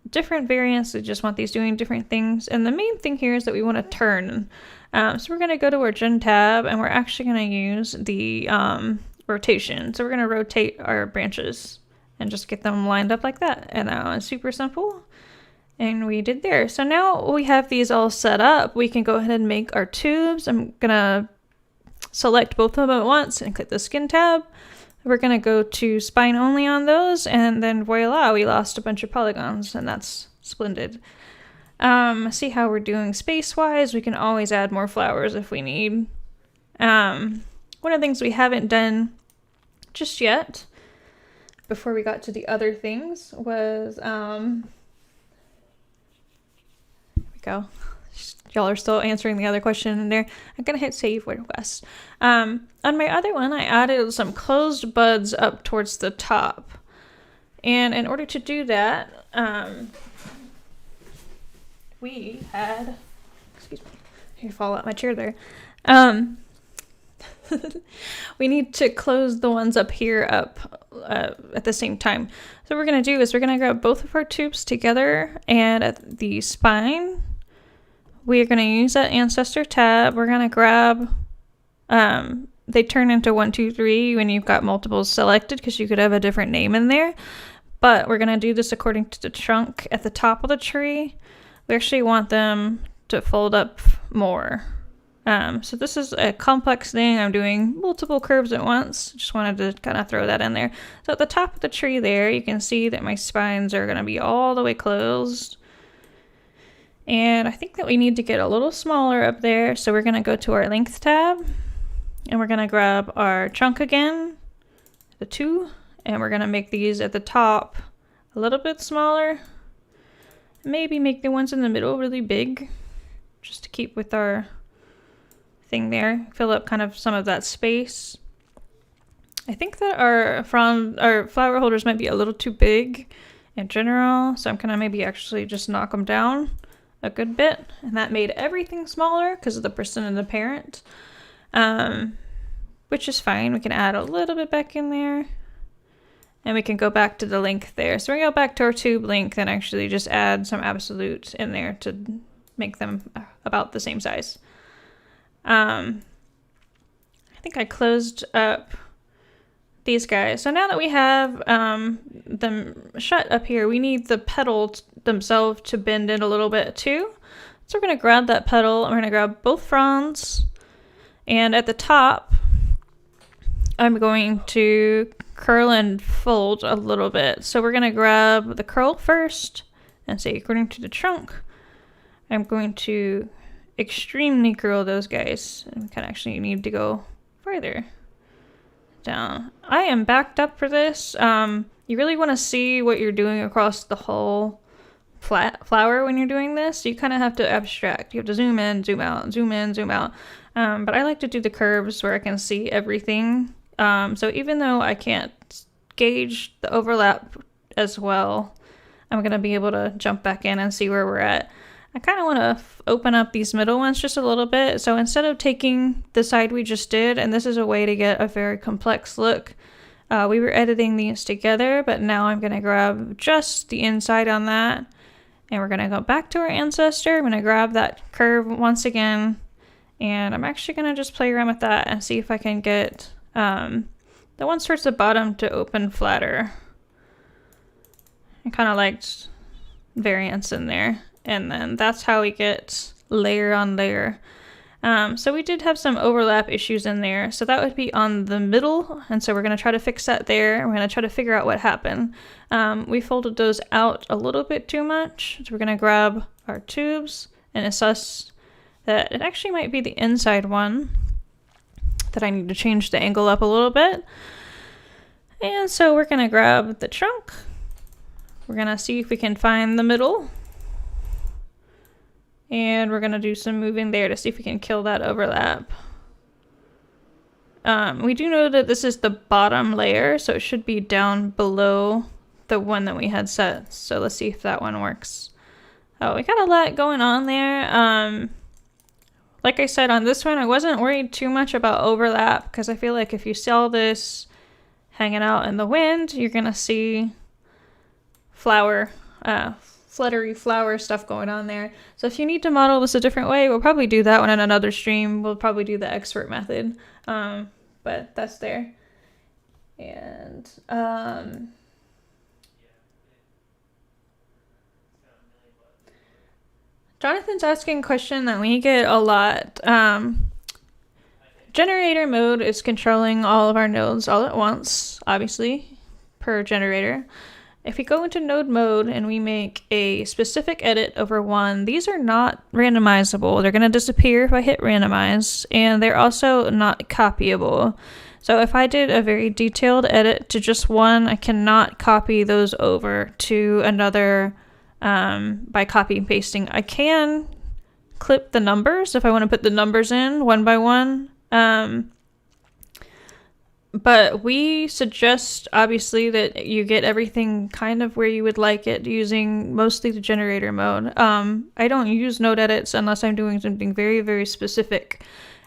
different variants. We just want these doing different things, and the main thing here is that we want to turn. So we're going to go to our Gen tab, and we're actually going to use the rotation. So we're going to rotate our branches and just get them lined up like that, and that was super simple. And we did there. So now we have these all set up, we can go ahead and make our tubes. I'm going to select both of them at once and click the skin tab. we're going to go to spine only on those, and then voila, we lost a bunch of polygons, and that's splendid. See how we're doing space-wise. We can always add more flowers if we need. One of the things we haven't done just yet, before we got to the other things, was, here we go. Y'all are still answering the other question in there. I'm gonna hit save request. On my other one, I added some closed buds up towards the top. And in order to do that, we had, excuse me, you fall out my chair there. We need to close the ones up here up at the same time. So what we're going to do is we're going to grab both of our tubes together, and at the spine, we're going to use that ancestor tab. We're going to grab, they turn into 1, 2, 3 when you've got multiples selected, because you could have a different name in there. But we're going to do this according to the trunk at the top of the tree. We actually want them to fold up more. So this is a complex thing. I'm doing multiple curves at once. Just wanted to kind of throw that in there. So at the top of the tree there, you can see that my spines are going to be all the way closed. And I think that we need to get a little smaller up there. So we're going to go to our length tab, and we're going to grab our trunk again, the 2, and we're going to make these at the top a little bit smaller. Maybe make the ones in the middle really big, just to keep with our thing there. Fill up kind of some of that space. I think that our flower holders might be a little too big in general, so I'm gonna maybe actually just knock them down a good bit, and that made everything smaller because of the percent of the parent, which is fine. We can add a little bit back in there, and we can go back to the length there. So we go back to our tube length and actually just add some absolute in there to make them about the same size. I think I closed up these guys. So now that we have them shut up here, we need the petals themselves to bend in a little bit too. So we're going to grab that petal. I'm going to grab both fronds. And at the top, I'm going to curl and fold a little bit. So we're going to grab the curl first and say according to the trunk, I'm going to extremely curl those guys. And we kind of actually need to go further down. I am backed up for this. You really want to see what you're doing across the whole flat flower when you're doing this. You kind of have to abstract. You have to zoom in, zoom out, zoom in, zoom out. But I like to do the curves where I can see everything. So even though I can't gauge the overlap as well, I'm going to be able to jump back in and see where we're at. I kind of want to open up these middle ones just a little bit. So instead of taking the side we just did, and this is a way to get a very complex look, we were editing these together, but now I'm going to grab just the inside on that. And we're going to go back to our ancestor. I'm going to grab that curve once again. And I'm actually going to just play around with that and see if I can get the ones towards the bottom to open flatter. I kind of liked variance in there. And then that's how we get layer on layer. So we did have some overlap issues in there. So that would be on the middle. And so we're going to try to fix that there. We're going to try to figure out what happened. We folded those out a little bit too much. So we're going to grab our tubes and assess that it actually might be the inside one that I need to change the angle up a little bit. And so we're going to grab the trunk. We're going to see if we can find the middle. And we're going to do some moving there to see if we can kill that overlap. We do know that this is the bottom layer, so it should be down below the one that we had set. So let's see if that one works. Oh, we got a lot going on there. Like I said, on this one, I wasn't worried too much about overlap because I feel like if you saw this hanging out in the wind, you're going to see fluttery flower stuff going on there. So if you need to model this a different way, we'll probably do that one in another stream. We'll probably do the expert method. But that's there. And Jonathan's asking a question that we get a lot. generator mode is controlling all of our nodes all at once, obviously, per generator. If we go into node mode and we make a specific edit over one, these are not randomizable. They're going to disappear if I hit randomize, and they're also not copyable. So if I did a very detailed edit to just one, I cannot copy those over to another by copy and pasting. I can clip the numbers if I want to put the numbers in one by one. But we suggest, obviously, that you get everything kind of where you would like it using mostly the generator mode. I don't use node edits unless I'm doing something very, very specific.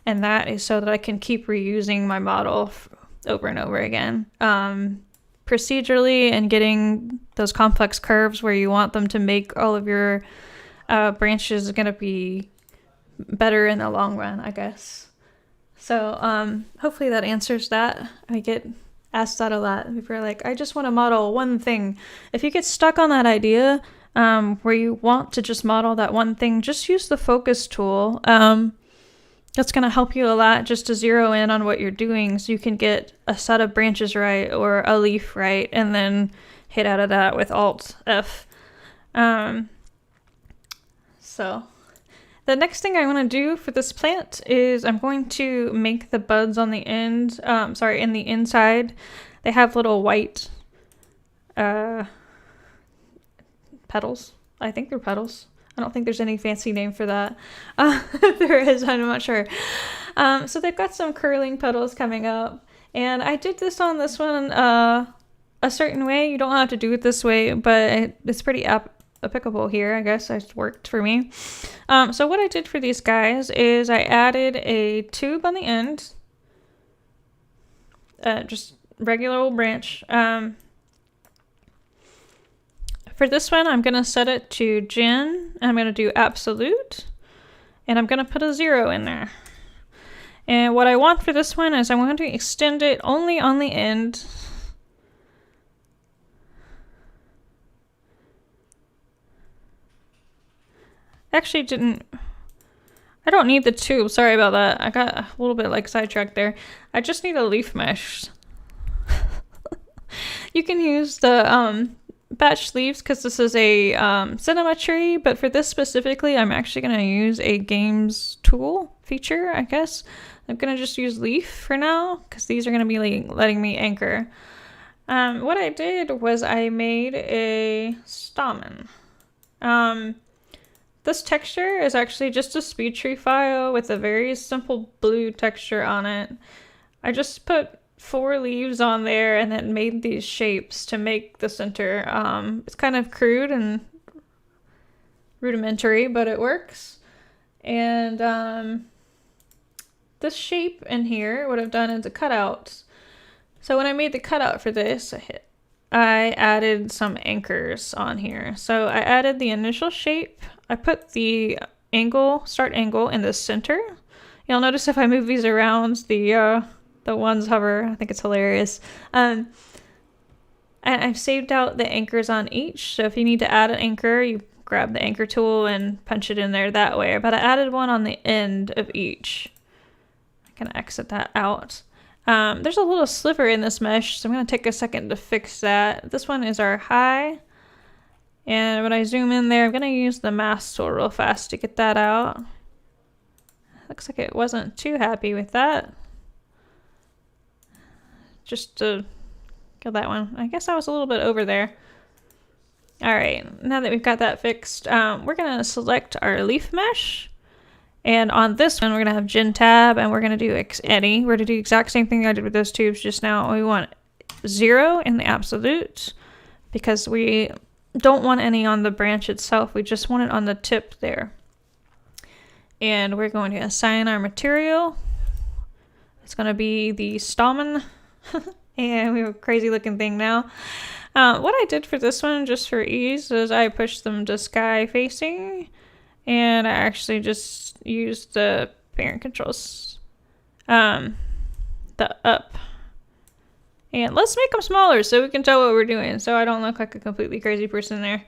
And that is so that I can keep reusing my model over and over again. Procedurally and getting those complex curves where you want them to make all of your branches is going to be better in the long run, I guess. So hopefully that answers that. I get asked that a lot. People are like, I just want to model one thing. If you get stuck on that idea where you want to just model that one thing, just use the focus tool. That's going to help you a lot just to zero in on what you're doing so you can get a set of branches right or a leaf right, and then hit out of that with Alt F. So the next thing I want to do for this plant is I'm going to make the buds on the end, in the inside. They have little white petals. I think they're petals. I don't think there's any fancy name for that. If there is, I'm not sure. So they've got some curling petals coming up. And I did this on this one a certain way. You don't have to do it this way, but it's pretty applicable here. I guess it worked for me. So what I did for these guys is I added a tube on the end. Just regular old branch. For this one, I'm going to set it to gen. I'm going to do absolute. And I'm going to put a 0 in there. And what I want for this one is I want to extend it only on the end. Actually I don't need the tube. Sorry about that. I got a little bit like sidetracked there. I just need a leaf mesh. You can use the batch leaves because this is a cinema tree, but for this specifically, I'm actually going to use a games tool feature, I guess. I'm going to just use leaf for now because these are going to be letting me anchor. What I did was I made a stamen. This texture is actually just a SpeedTree file with a very simple blue texture on it. I just put 4 leaves on there and then made these shapes to make the center. It's kind of crude and rudimentary, but it works. And this shape in here, what I've done is a cutout. So when I made the cutout for this, I added some anchors on here. So I added the initial shape. I put the start angle in the center. You'll notice if I move these around, the ones hover. I think it's hilarious. And I've saved out the anchors on each. So if you need to add an anchor, you grab the anchor tool and punch it in there that way. But I added one on the end of each. I can exit that out. There's a little sliver in this mesh, so I'm going to take a second to fix that. This one is our high. And when I zoom in there, I'm going to use the mask tool real fast to get that out. Looks like it wasn't too happy with that. Just to kill that one. I guess I was a little bit over there. All right, now that we've got that fixed, we're going to select our leaf mesh. And on this one, we're going to have Gen tab, and we're going to do any. We're going to do the exact same thing I did with those tubes just now. We want 0 in the absolute because we don't want any on the branch itself. We just want it on the tip there. And we're going to assign our material. It's going to be the stamen. And we have a crazy looking thing now. What I did for this one, just for ease, is I pushed them to sky facing. And I actually just used the parent controls, the up. And let's make them smaller so we can tell what we're doing, so I don't look like a completely crazy person there.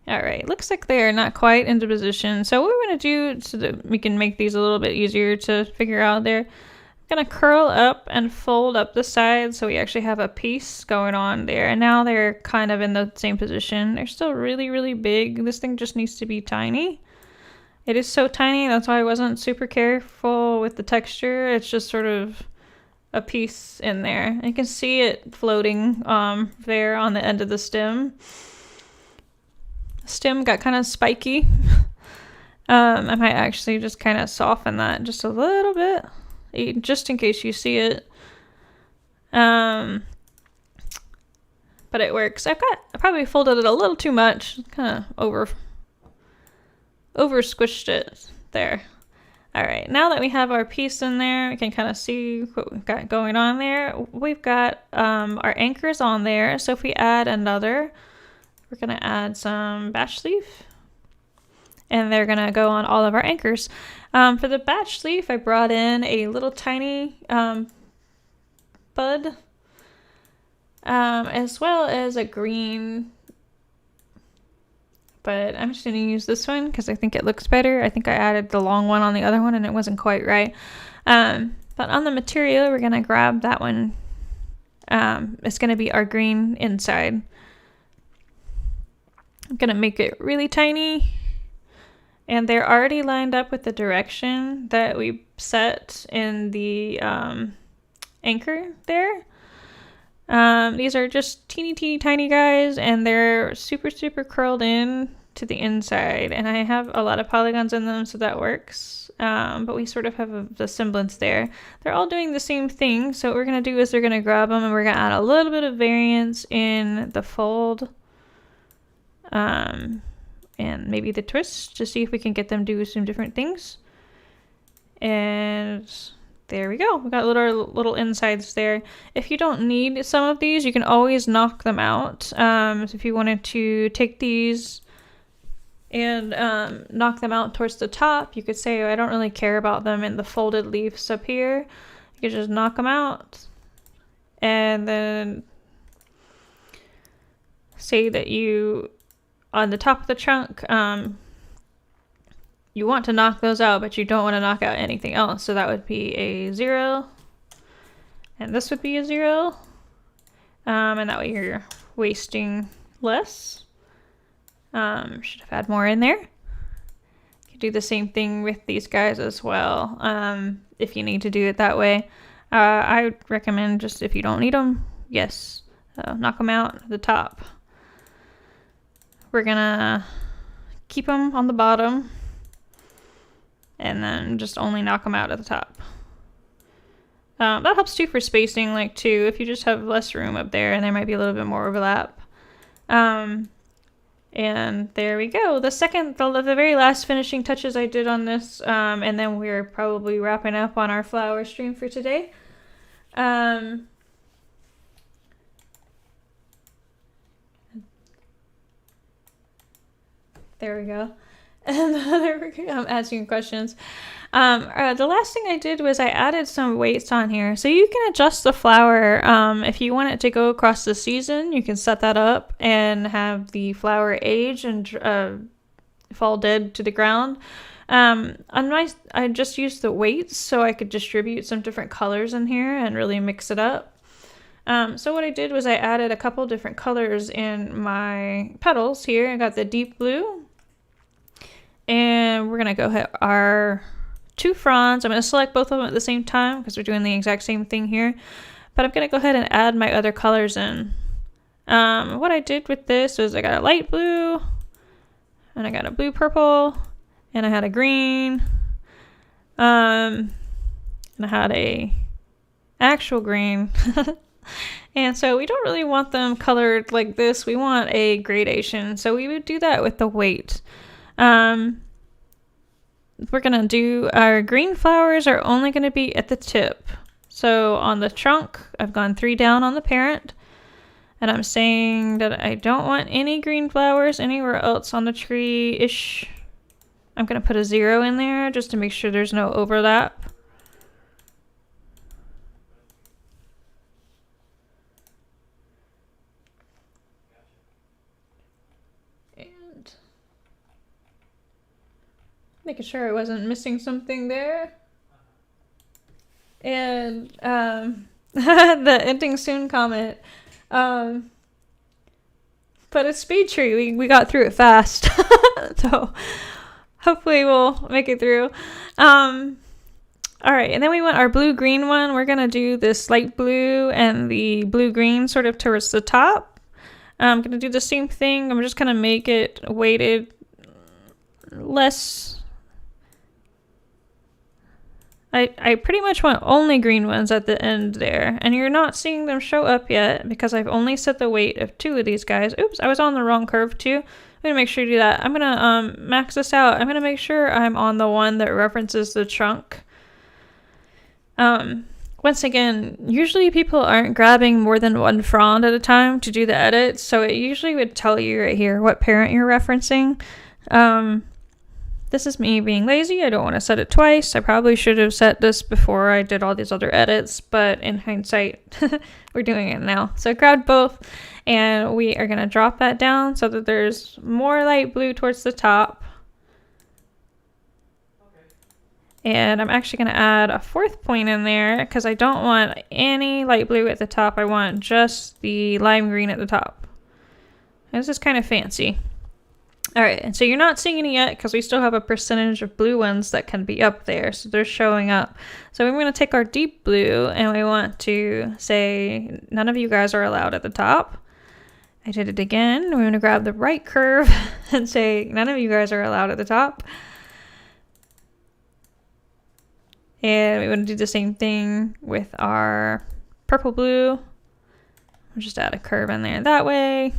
All right, looks like they are not quite into position. So what we're gonna do so that we can make these a little bit easier to figure out there, I'm gonna curl up and fold up the sides so we actually have a piece going on there. And now they're kind of in the same position. They're still really, really big. This thing just needs to be tiny. It is so tiny, that's why I wasn't super careful with the texture. It's just sort of a piece in there. You can see it floating there on the end of the stem. Stem got kind of spiky. I might actually just kind of soften that just a little bit, just in case you see it. But it works. I probably folded it a little too much, kind of over squished it there. All right, now that we have our piece in there, we can kind of see what we've got going on there. We've got our anchors on there. So if we add another, we're gonna add some batch leaf, and they're gonna go on all of our anchors. For the batch leaf, I brought in a little tiny bud, as well as a green, but I'm just gonna use this one because I think it looks better. I think I added the long one on the other one and it wasn't quite right. But on the material, we're gonna grab that one. It's gonna be our green inside. I'm gonna make it really tiny, and they're already lined up with the direction that we set in the anchor there. These are just teeny tiny guys, and they're super curled in to the inside, and I have a lot of polygons in them, so that works. But we sort of have the semblance there. They're all doing the same thing, so what we're gonna do is we're gonna grab them and we're gonna add a little bit of variance in the fold, and maybe the twist to see if we can get them to do some different things. And there we go. We got little insides there. If you don't need some of these, you can always knock them out. So if you wanted to take these and knock them out towards the top, you could say, I don't really care about them in the folded leaves up here. You could just knock them out, and then say that you, on the top of the trunk, you want to knock those out, but you don't want to knock out anything else. So that would be a 0, and this would be a 0, and that way you're wasting less. Should have had more in there. You could do the same thing with these guys as well, if you need to do it that way. I would recommend just, if you don't need them, yes, knock them out at the top. We're gonna keep them on the bottom, and then just only knock them out at the top. That helps too for spacing, like too, if you just have less room up there and there might be a little bit more overlap. And there we go. The very last finishing touches I did on this, and then we're probably wrapping up on our flower stream for today. There we go. And I'm asking questions. The last thing I did was I added some weights on here. So you can adjust the flower. If you want it to go across the season, you can set that up and have the flower age and fall dead to the ground. I just used the weights so I could distribute some different colors in here and really mix it up. So what I did was I added a couple different colors in my petals here. I got the deep blue, and we're gonna go hit our 2 fronds. I'm gonna select both of them at the same time because we're doing the exact same thing here, but I'm gonna go ahead and add my other colors in. What I did with this was I got a light blue, and I got a blue purple, and I had a green, and I had a actual green. And so we don't really want them colored like this. We want a gradation. So we would do that with the weight. We're gonna do our green flowers are only gonna be at the tip. So on the trunk, I've gone 3 down on the parent, and I'm saying that I don't want any green flowers anywhere else on the tree-ish. I'm gonna put a 0 in there just to make sure there's no overlap. And Making sure I wasn't missing something there. And the ending soon comment. But it's SpeedTree. We got through it fast. So hopefully we'll make it through. All right, and then we want our blue-green one. We're going to do this light blue and the blue-green sort of towards the top. I'm going to do the same thing. I'm just going to make it weighted less. I pretty much want only green ones at the end there. And you're not seeing them show up yet because I've only set the weight of 2 of these guys. Oops, I was on the wrong curve too. I'm going to make sure to do that. I'm going to max this out. I'm going to make sure I'm on the one that references the trunk. Once again, usually people aren't grabbing more than one frond at a time to do the edit, so it usually would tell you right here what parent you're referencing. This is me being lazy. I don't want to set it twice. I probably should have set this before I did all these other edits, but in hindsight, we're doing it now. So I grabbed both, and we are going to drop that down so that there's more light blue towards the top. And I'm actually going to add a 4th point in there because I don't want any light blue at the top. I want just the lime green at the top. This is kind of fancy. All right, and so you're not seeing any yet because we still have a percentage of blue ones that can be up there. So they're showing up. So we're going to take our deep blue and we want to say none of you guys are allowed at the top. I did it again. We're going to grab the right curve and say none of you guys are allowed at the top. And we want to do the same thing with our purple blue. We'll just add a curve in there that way.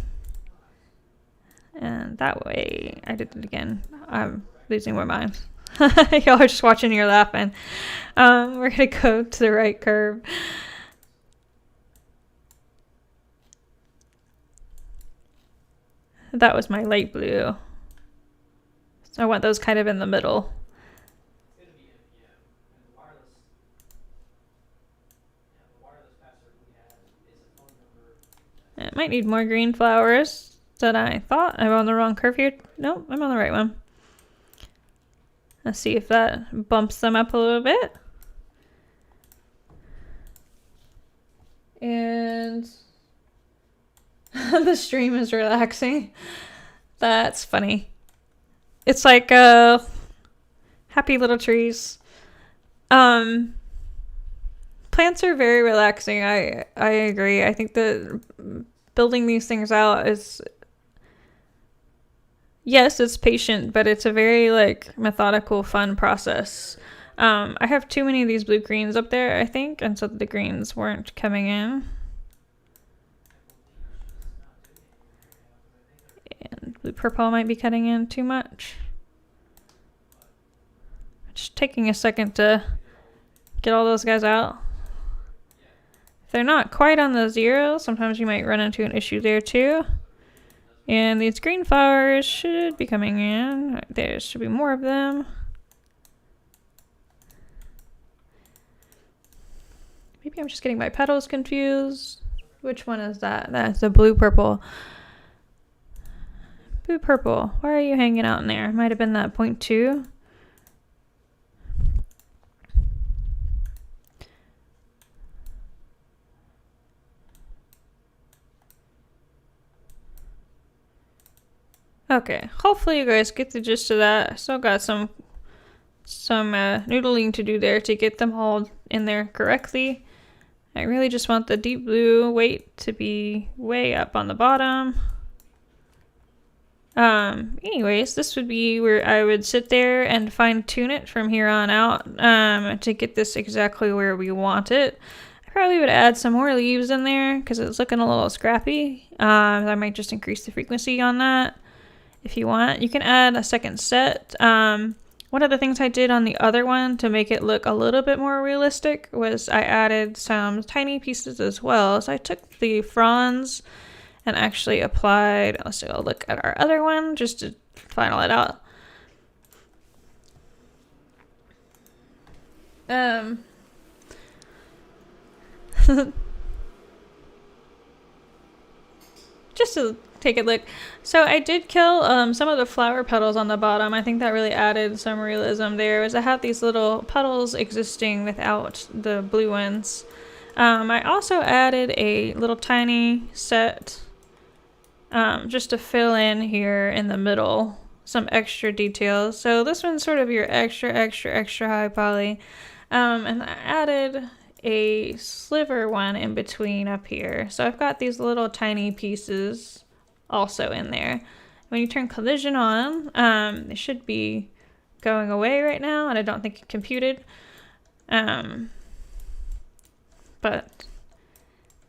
And that way, I did it again. I'm losing my mind. Y'all are just watching, you're laughing. We're going to go to the right curve. That was my light blue. So I want those kind of in the middle. It might need more green flowers than I thought. I'm on the wrong curve here. Nope, I'm on the right one. Let's see if that bumps them up a little bit. And the stream is relaxing. That's funny. It's like happy little trees. Plants are very relaxing. I agree. I think that building these things out is, yes, it's patient, but it's a very like methodical, fun process. I have too many of these blue greens up there, I think, and so the greens weren't coming in. And blue purple might be cutting in too much. Just taking a second to get all those guys out. If they're not quite on the 0, sometimes you might run into an issue there too. And these green flowers should be coming in. There should be more of them. Maybe I'm just getting my petals confused. Which one is that? That's the blue purple. Blue purple. Why are you hanging out in there? Might have been that 0.2. Okay, hopefully you guys get the gist of that. I still got some noodling to do there to get them all in there correctly. I really just want the deep blue weight to be way up on the bottom. Anyways, this would be where I would sit there and fine tune it from here on out to get this exactly where we want it. I probably would add some more leaves in there because it's looking a little scrappy. I might just increase the frequency on that. If you want, you can add a second set. One of the things I did on the other one to make it look a little bit more realistic was I added some tiny pieces as well. So I took the fronds and actually applied, let's take a look at our other one just to final it out. Just to take a look. So I did kill some of the flower petals on the bottom. I think that really added some realism there, as I have these little petals existing without the blue ones. I also added a little tiny set just to fill in here in the middle some extra details. So this one's sort of your extra high poly. And I added a sliver one in between up here. So I've got these little tiny pieces also in there. When you turn collision on, it should be going away right now, and I don't think it computed. But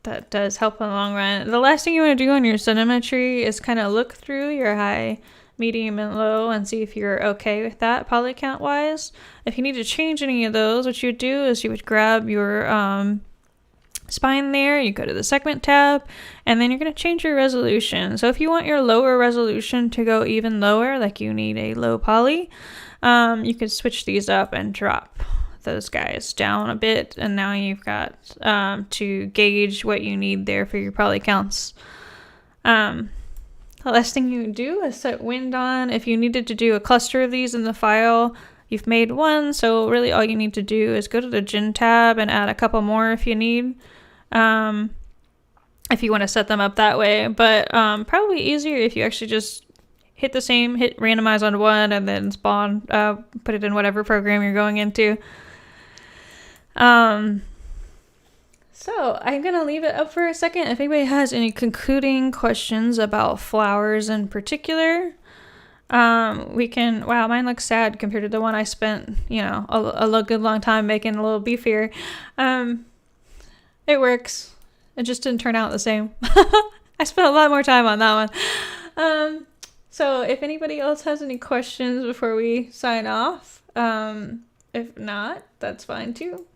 that does help in the long run. The last thing you want to do on your cinema tree is kind of look through your high, medium, and low and see if you're okay with that poly count wise. If you need to change any of those, what you would do is you would grab your spine there, you go to the segment tab, and then you're going to change your resolution. So if you want your lower resolution to go even lower, like you need a low poly, you could switch these up and drop those guys down a bit, and now you've got to gauge what you need there for your poly counts. The last thing you do is set wind on. If you needed to do a cluster of these in the file, you've made one, so really all you need to do is go to the Gen tab and add a couple more if you need, if you want to set them up that way. But probably easier if you actually just hit randomize on one and then spawn, put it in whatever program you're going into. So I'm going to leave it up for a second. If anybody has any concluding questions about flowers in particular, we can, wow, mine looks sad compared to the one I spent, a good long time making a little beefier. It works. It just didn't turn out the same. I spent a lot more time on that one. So if anybody else has any questions before we sign off, if not, that's fine too.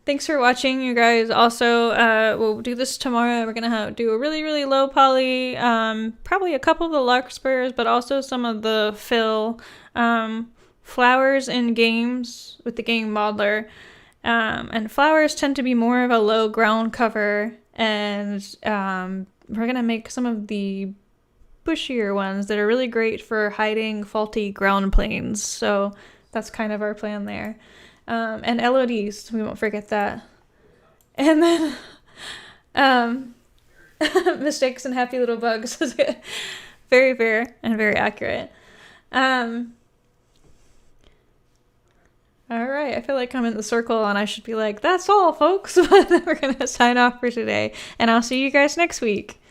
Thanks for watching, you guys. Also, we'll do this tomorrow. We're going to do a really, really low poly, probably a couple of the larkspurs, but also some of the fill flowers in games with the game modeler. And flowers tend to be more of a low ground cover, and we're going to make some of the bushier ones that are really great for hiding faulty ground planes. So that's kind of our plan there. And LODs, we won't forget that. And then mistakes and happy little bugs. Very fair and very accurate. All right, I feel like I'm in the circle and I should be like, that's all, folks. But we're going to sign off for today. And I'll see you guys next week.